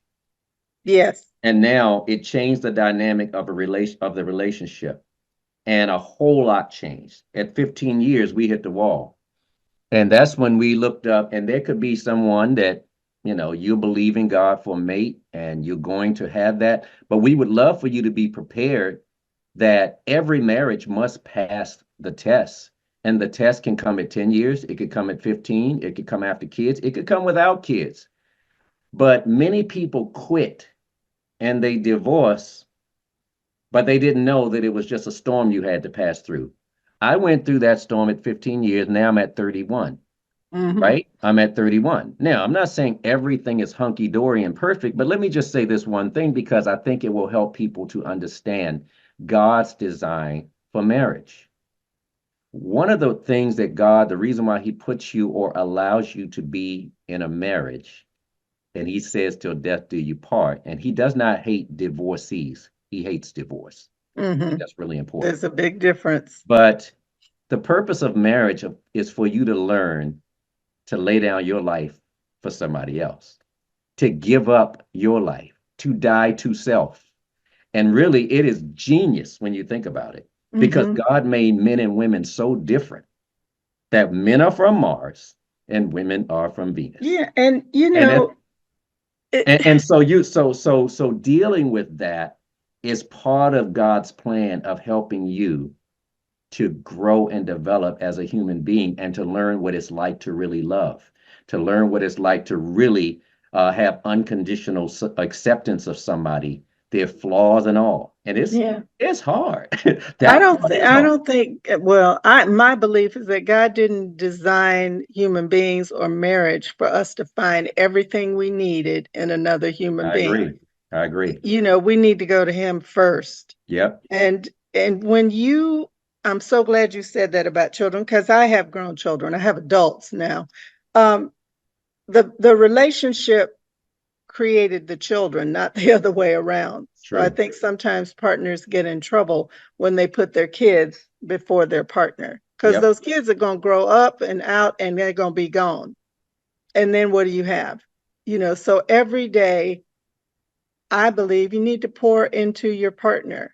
Yes. And now it changed the dynamic of the relationship. And a whole lot changed. At 15 years, we hit the wall. And that's when we looked up, and there could be someone that, you believe in God for a mate and you're going to have that. But we would love for you to be prepared that every marriage must pass the test. And the test can come at 10 years, it could come at 15, it could come after kids, it could come without kids. But many people quit and they divorce, but they didn't know that it was just a storm you had to pass through. I went through that storm at 15 years. Now I'm at 31. Hmm. Right? I'm at 31. Now, I'm not saying everything is hunky dory and perfect, but let me just say this one thing because I think it will help people to understand God's design for marriage. One of the things that God, the reason why he puts you or allows you to be in a marriage and he says, till death do you part. And he does not hate divorcees. He hates divorce. I think Hmm. that's really important. There's a big difference. But the purpose of marriage is for you to learn to lay down your life for somebody else, to give up your life, to die to self. And really, it is genius when you think about it, because Hmm. God made men and women so different that men are from Mars and women are from Venus. Yeah, and And it, it, and so so dealing with that is part of God's plan of helping you to grow and develop as a human being, and to learn what it's like to really love, to learn what it's like to really have unconditional acceptance of somebody, their flaws and all. And yeah. it's hard. That part is I hard. don't think, well, my belief is that God didn't design human beings or marriage for us to find everything we needed in another human I being. agree. I agree. We need to go to him first. Yep. And when you I'm so glad you said that about children, because I have grown children. I have adults now. Um, the relationship created the children, not the other way around. So I True. think sometimes partners get in trouble when they put their kids before their partner, because Yep. those kids are going to grow up and out and they're going to be gone. And then what do you have? So every day, I believe you need to pour into your partner,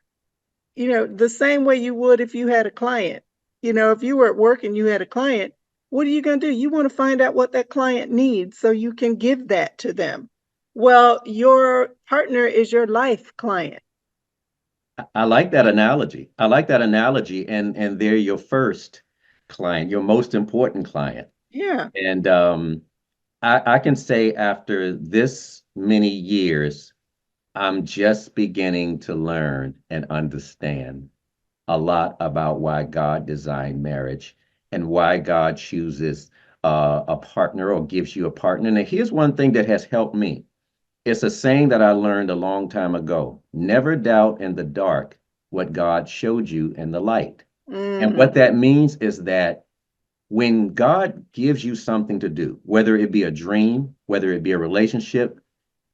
the same way you would if you had a client. If you were at work and you had a client, what are you going to do? You want to find out what that client needs so you can give that to them. Well, your partner is your life client. I like that analogy. I like that analogy. And they're your first client, your most important client. Yeah. And I can say after this many years, I'm just beginning to learn and understand a lot about why God designed marriage and why God chooses a partner or gives you a partner. Now, here's one thing that has helped me. It's a saying that I learned a long time ago. Never doubt in the dark what God showed you in the light. And Mm, what that means is that when God gives you something to do, whether it be a dream, whether it be a relationship,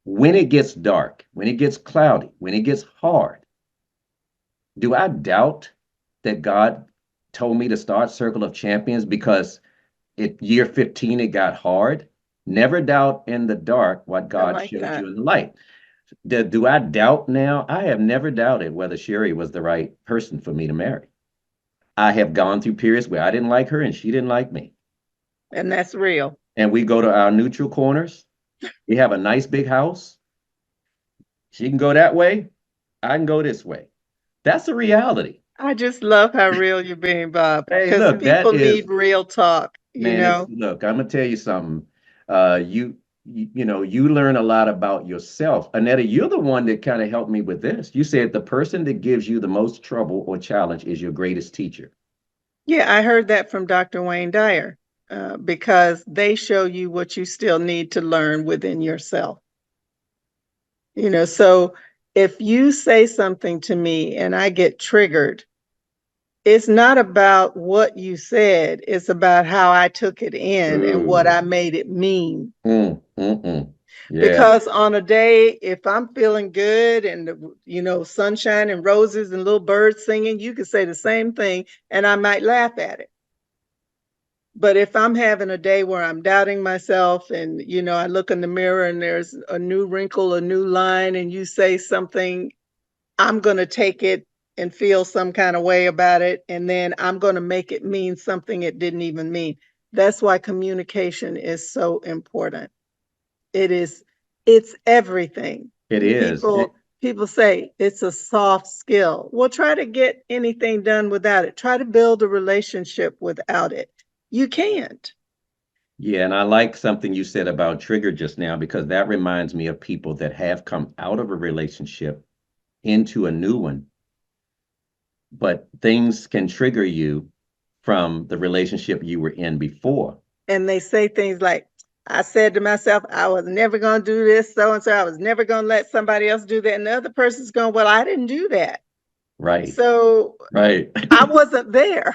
when it gets dark, when it gets cloudy, when it gets hard, do I doubt that God told me to start Circle of Champions because at year 15 it got hard? Never doubt in the dark what I God like showed you that. in the light. Do I doubt now? I have never doubted whether Sherry was the right person for me to marry. I have gone through periods where I didn't like her and she didn't like me. And that's real. And we go to our neutral corners. We have a nice big house. She can go that way. I can go this way. That's the reality. I just love how real you're being, Bob, Hey, because look, that people is, need real talk, man, look, I'm gonna tell you something. You learn a lot about yourself. Anetta, you're the one that kind of helped me with this. You said the person that gives you the most trouble or challenge is your greatest teacher. Yeah, I heard that from Dr. Wayne Dyer, because they show you what you still need to learn within yourself. So if you say something to me and I get triggered, it's not about what you said, it's about how I took it in and what Ooh. I made it mean. Yeah, Because on a day, if I'm feeling good and, sunshine and roses and little birds singing, you could say the same thing and I might laugh at it. But if I'm having a day where I'm doubting myself and, I look in the mirror and there's a new wrinkle, a new line, and you say something, I'm going to take it and feel some kind of way about it. And then I'm going to make it mean something it didn't even mean. That's why communication is so important. It is, it's everything. it is. People say it's a soft skill. Well, try to get anything done without it. Try to build a relationship without it. You can't. Yeah, and I like something you said about trigger just now, because that reminds me of people that have come out of a relationship into a new one, but things can trigger you from the relationship you were in before. And they say things like, I said to myself, I was never going to do this, so and so. I was never going to let somebody else do that. And the other person's going, well, I didn't do that. Right, So right. I wasn't there.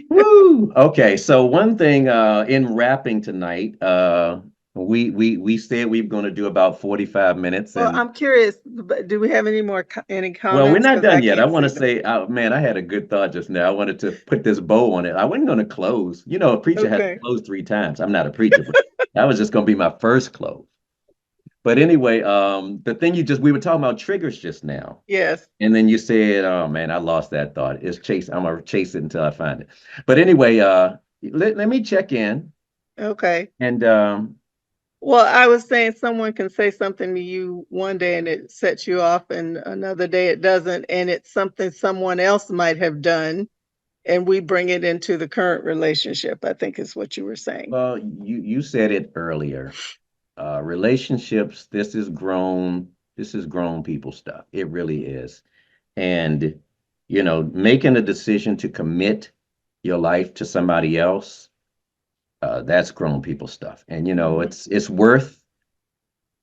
Woo! Okay, so one thing in wrapping tonight, We said we were going to do about 45 minutes, Well, and I'm curious, do we have any more any well, we're comments? not Because I done yet. I can't want to see them. say, man, I had a good thought just now. I wanted to put this bow on it. I wasn't going to close. You know, a preacher has to Okay. close three times. I'm not a preacher, but that was just going to be my first close. But anyway, the thing we were talking about triggers just now. Yes. And then you said, "Oh man, I lost that thought. It's chase. I'm gonna chase it until I find it." But anyway, let me check in. Okay. And Well, I was saying someone can say something to you one day and it sets you off, and another day it doesn't, and it's something someone else might have done, and we bring it into the current relationship, I think is what you were saying. well, you said it earlier. Relationships. This is grown people stuff. It really is. And making a decision to commit your life to somebody else, that's grown people stuff. And Mhm.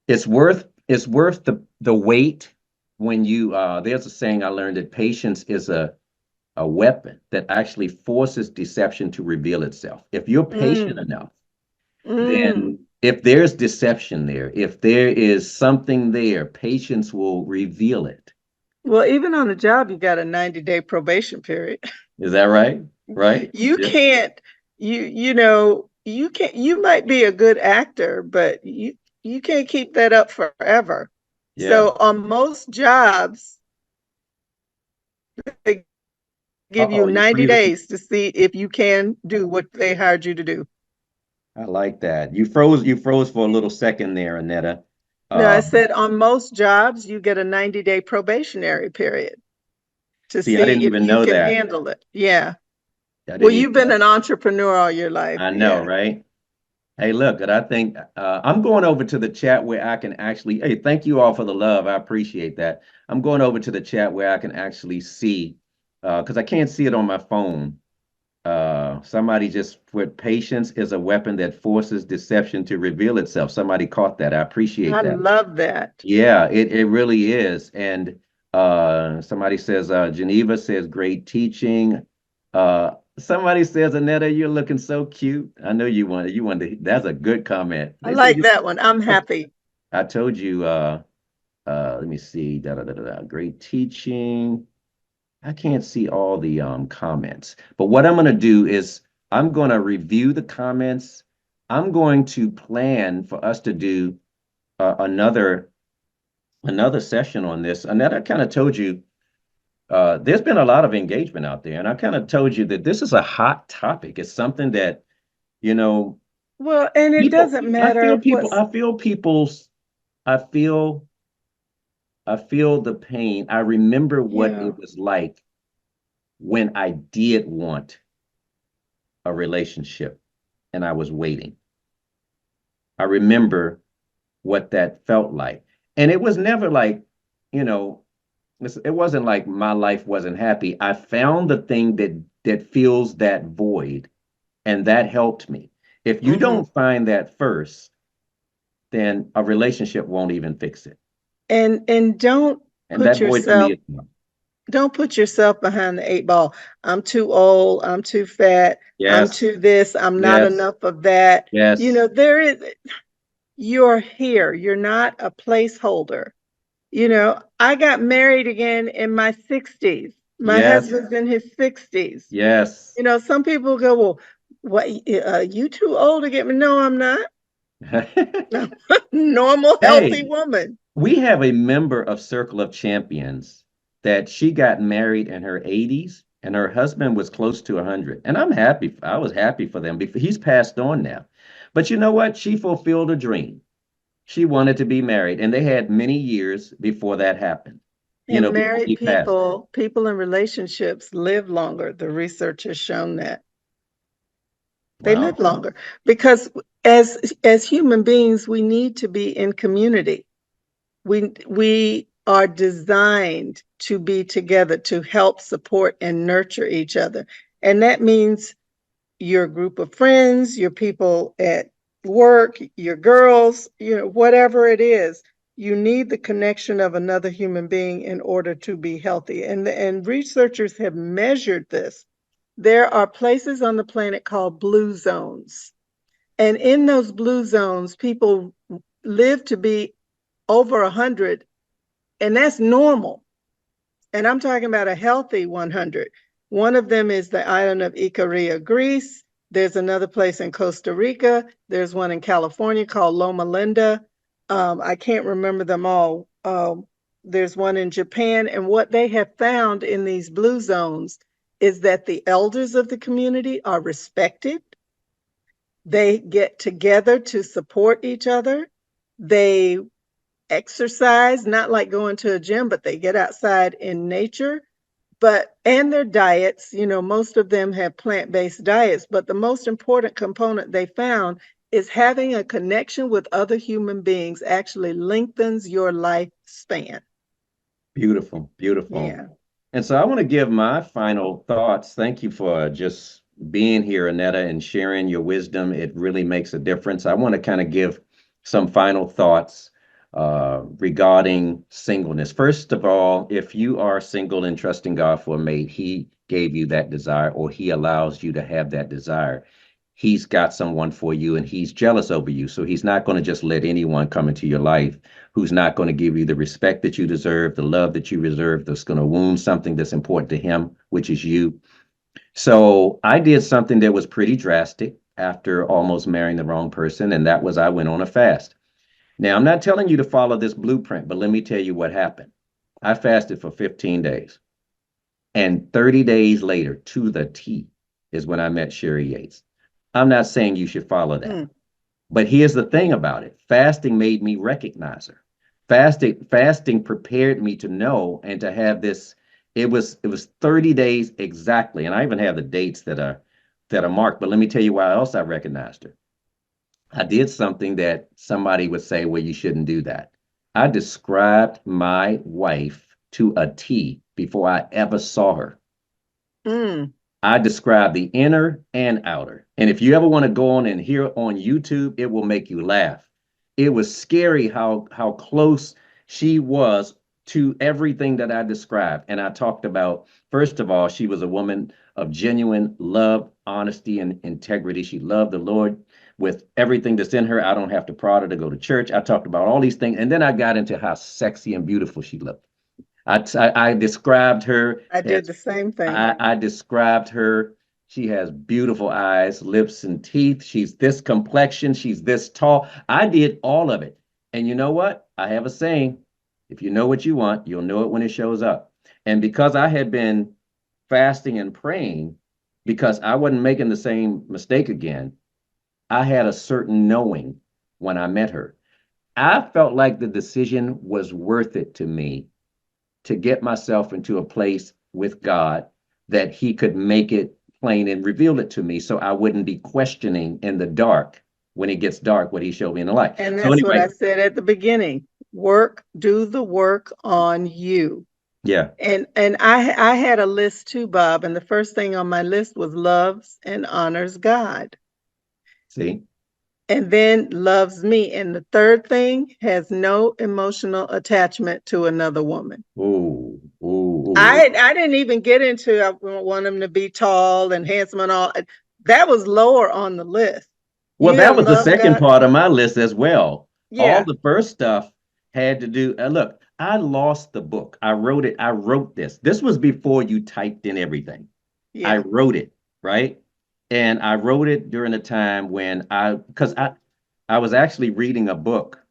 it's worth the wait when you there's a saying I learned that patience is a weapon that actually forces deception to reveal itself. If you're patient Mm, enough, mm. then if there's deception there, if there is something there, patience will reveal it. Well, even on the job, you got a 90-day probation period. Is that right? Right? You Yeah. can't, you can't, you might be a good actor, but you can't keep that up forever. Yeah. So on most jobs, they give you Uh-oh, you 90 freezing. days to see if you can do what they hired you to do. I like that. You froze for a little second there, Annetta. No, I Um, said on most jobs, you get a 90-day probationary period to see, I see didn't if even you know can that. handle it. Yeah. I Well, didn't even you've been know. an entrepreneur all your life. I know, Yeah. right? Hey, look, and I think I'm going over to the chat where I can actually, hey, thank you all for the love. I appreciate that. I'm going over to the chat where I can actually see, because I can't see it on my phone. Somebody just put patience is a weapon that forces deception to reveal itself. Somebody caught that. I appreciate I that. love that. Yeah, it really is. And somebody says, Geneva says, great teaching. Somebody says, Annetta, you're looking so cute. I know you wanted, that's a good comment. I They say like you, that one. I'm happy. I told you, let me see, da, da, da, da, da, great teaching. I can't see all the comments, but what I'm going to do is I'm going to review the comments. I'm going to plan for us to do another session on this. And that I kind of told you, there's been a lot of engagement out there, and I kind of told you that this is a hot topic. It's something that you know Well, and it people. doesn't I feel matter people. what's, I feel people's. I feel. I feel the pain. I remember what yeah. it was like when I did want a relationship and I was waiting. I remember what that felt like, and it was never like, you know, it wasn't like my life wasn't happy. I found the thing that fills that void, and that helped me. If you Hmm. don't find that first, then a relationship won't even fix it. And And put that void for me yourself is love. don't put yourself behind the eight ball. I'm too old, I'm too fat, I'm Yes, too this, I'm not yes, enough of that. yes, There is, you're here. You're not a placeholder. I got married again in my 60s. My yes, husband's in his 60s. yes. Some people go, well, what, you too old to get me? No, I'm not. I'm a normal, healthy Hey, woman. we have a member of Circle of Champions that she got married in her 80s and her husband was close to 100. And I'm happy. I was happy for them because he's passed on now. But you know what? She fulfilled a dream. She wanted to be married, and they had many years before that happened, And before married he passed. people in relationships live longer. The research has shown that they live Wow. longer because as human beings, we need to be in community. We are designed to be together to help support and nurture each other. And that means your group of friends, your people at work, your girls, whatever it is, you need the connection of another human being in order to be healthy. And researchers have measured this. There are places on the planet called blue zones. And in those blue zones, people live to be over 100, and that's normal. And I'm talking about a healthy 100. One of them is the island of Ikaria, Greece. There's another place in Costa Rica. There's one in California called Loma Linda. I can't remember them all. There's one in Japan. And what they have found in these blue zones is that the elders of the community are respected. They get together to support each other. They exercise, not like going to a gym, but they get outside in nature. But and their diets, most of them have plant-based diets, but the most important component they found is having a connection with other human beings actually lengthens your lifespan. Beautiful, beautiful. Yeah. And so I want to give my final thoughts. Thank you for just being here, Annetta, and sharing your wisdom. It really makes a difference. I want to kind of give some final thoughts regarding singleness. First of all, if you are single and trusting God for a mate, He gave you that desire, or He allows you to have that desire. He's got someone for you, and He's jealous over you. So He's not going to just let anyone come into your life who's not going to give you the respect that you deserve, the love that you deserve, that's going to wound something that's important to Him, which is you. So I did something that was pretty drastic after almost marrying the wrong person, and that was I went on a fast. Now, I'm not telling you to follow this blueprint, but let me tell you what happened. I fasted for 15 days, and 30 days later, to the T, is when I met Sherry Yates. I'm not saying you should follow that. Mm. But here's the thing about it. Fasting made me recognize her. Fasting prepared me to know and to have this. It was 30 days exactly. And I even have the dates that are marked. But let me tell you why else I recognized her. I did something that somebody would say, well, you shouldn't do that. I described my wife to a T before I ever saw her. Mm. I describe the inner and outer. And if you ever want to go on and hear on YouTube, it will make you laugh. It was scary how close she was to everything that I described. And I talked about, first of all, she was a woman of genuine love, honesty, and integrity. She loved the Lord with everything that's in her. I don't have to prod her to go to church. I talked about all these things. And then I got into how sexy and beautiful she looked. I described her I did as the same thing. I described her. She has beautiful eyes, lips, and teeth. She's this complexion. She's this tall. I did all of it. And you know what? I have a saying, if you know what you want, you'll know it when it shows up. And because I had been fasting and praying, because I wasn't making the same mistake again, I had a certain knowing when I met her. I felt like the decision was worth it to me to get myself into a place with God that He could make it plain and reveal it to me so I wouldn't be questioning in the dark when it gets dark what He showed me in the light. And So, that's what anyway, I said at the beginning. Do the work on you. yeah, And I had a list too, Bob, and the first thing on my list was loves and honors God. see, And then loves me. And the third thing has no emotional attachment to another woman. ooh, ooh, ooh. I didn't even get into I want him to be tall and handsome and all. That was lower on the list. Well, You that have was the love second God. part of my list as well. All Yeah, the first stuff had to do, look, I lost the book. I wrote it. I wrote this. This was before you typed in everything. I yeah. wrote it, right? And I wrote it during a time when because I was actually reading a book,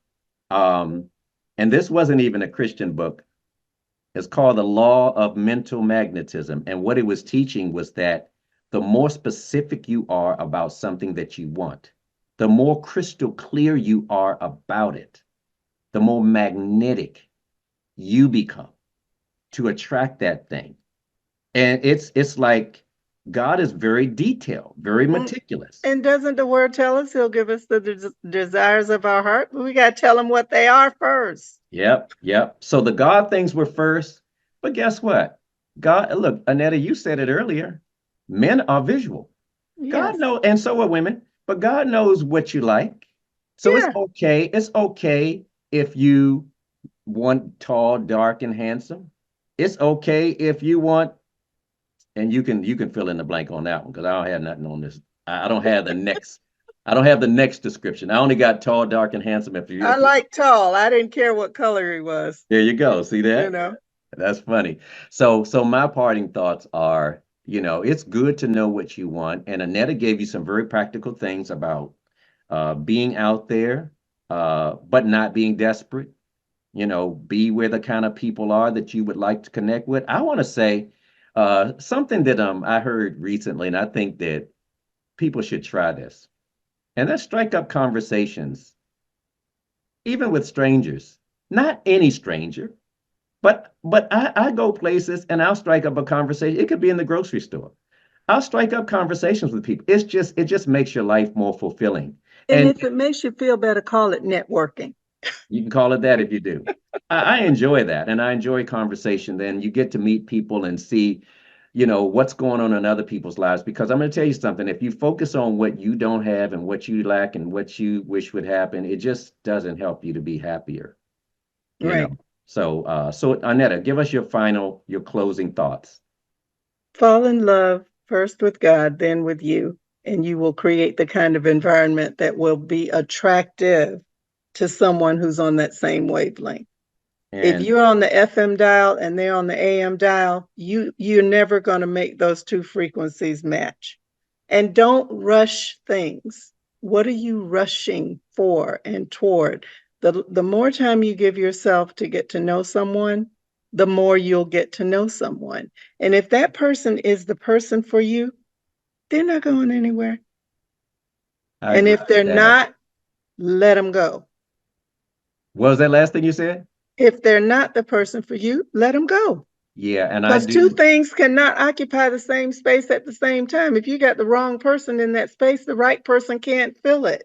um, and this wasn't even a Christian book. It's called The Law of Mental Magnetism. And what it was teaching was that the more specific you are about something that you want, the more crystal clear you are about it, the more magnetic you become to attract that thing. And it's like God is very detailed, very Mm. meticulous. And doesn't the word tell us he'll give us the desires of our heart? But we got to tell him what they are first. Yep, yep. So the God things were first, but guess what? God, look, Annetta, you said it earlier. Men are visual. God Yes. knows, and so are women, but God knows what you like. So it's Yeah. okay. It's okay if you want tall, dark, and handsome. It's okay if you want, and you can fill in the blank on that one because I don't have nothing on this. I don't have the next. I don't have the next description. I only got tall, dark, and handsome. I like tall. I didn't care what color he was, There you go. See you that? know. That's funny. So my parting thoughts are, it's good to know what you want. And Anetta gave you some very practical things about being out there, but not being desperate. Be where the kind of people are that you would like to connect with. I want to say something that I heard recently, and I think that people should try this. And that's strike up conversations, even with strangers. Not any stranger, but I go places and I'll strike up a conversation. It could be in the grocery store. I'll strike up conversations with people. It just makes your life more fulfilling. And And if it makes you feel better, call it networking. you can call it that if you do. I enjoy that. And I enjoy conversation. Then you get to meet people and see, what's going on in other people's lives. Because I'm going to tell you something. If you focus on what you don't have and what you lack and what you wish would happen, it just doesn't help you to be happier, you know. Right. So Anetta, give us your closing thoughts. Fall in love first with God, then with you, and you will create the kind of environment that will be attractive to someone who's on that same wavelength. If And you're on the FM dial and they're on the AM dial, you're never going to make those two frequencies match. And don't rush things. What are you rushing for and toward? The more time you give yourself to get to know someone, the more you'll get to know someone. And if that person is the person for you, they're not going anywhere. I And agree if they're with that. not, let them go. What was that last thing you said? If they're not the person for you, let them go. Yeah, and I Because two do. things cannot occupy the same space at the same time. If you got the wrong person in that space, the right person can't fill it.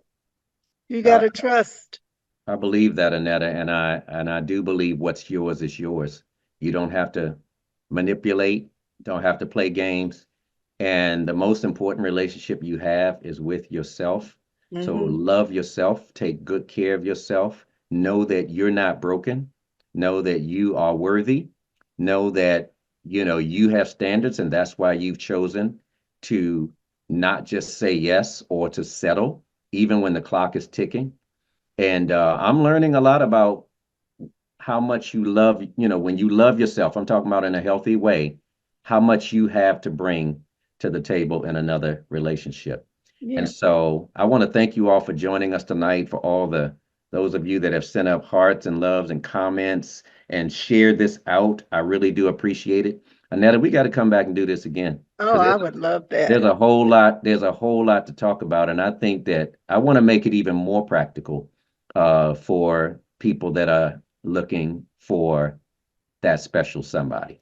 You got I, to trust. I believe that, Anetta, and I do believe what's yours is yours. You don't have to manipulate, don't have to play games. And the most important relationship you have is with yourself. So Mm-hmm. love yourself, take good care of yourself. Know that you're not broken. Know that you are worthy. Know that you have standards, and that's why you've chosen to not just say yes or to settle, even when the clock is ticking. And I'm learning a lot about how much you love, when you love yourself, I'm talking about in a healthy way, how much you have to bring to the table in another relationship. And Yeah. so I want to thank you all for joining us tonight, for all those of you that have sent up hearts and loves and comments and shared this out. I really do appreciate it. Anetta, we got to come back and do this again Oh, because I would love that. there's a whole lot to talk about. And I think that I want to make it even more practical for people that are looking for that special somebody.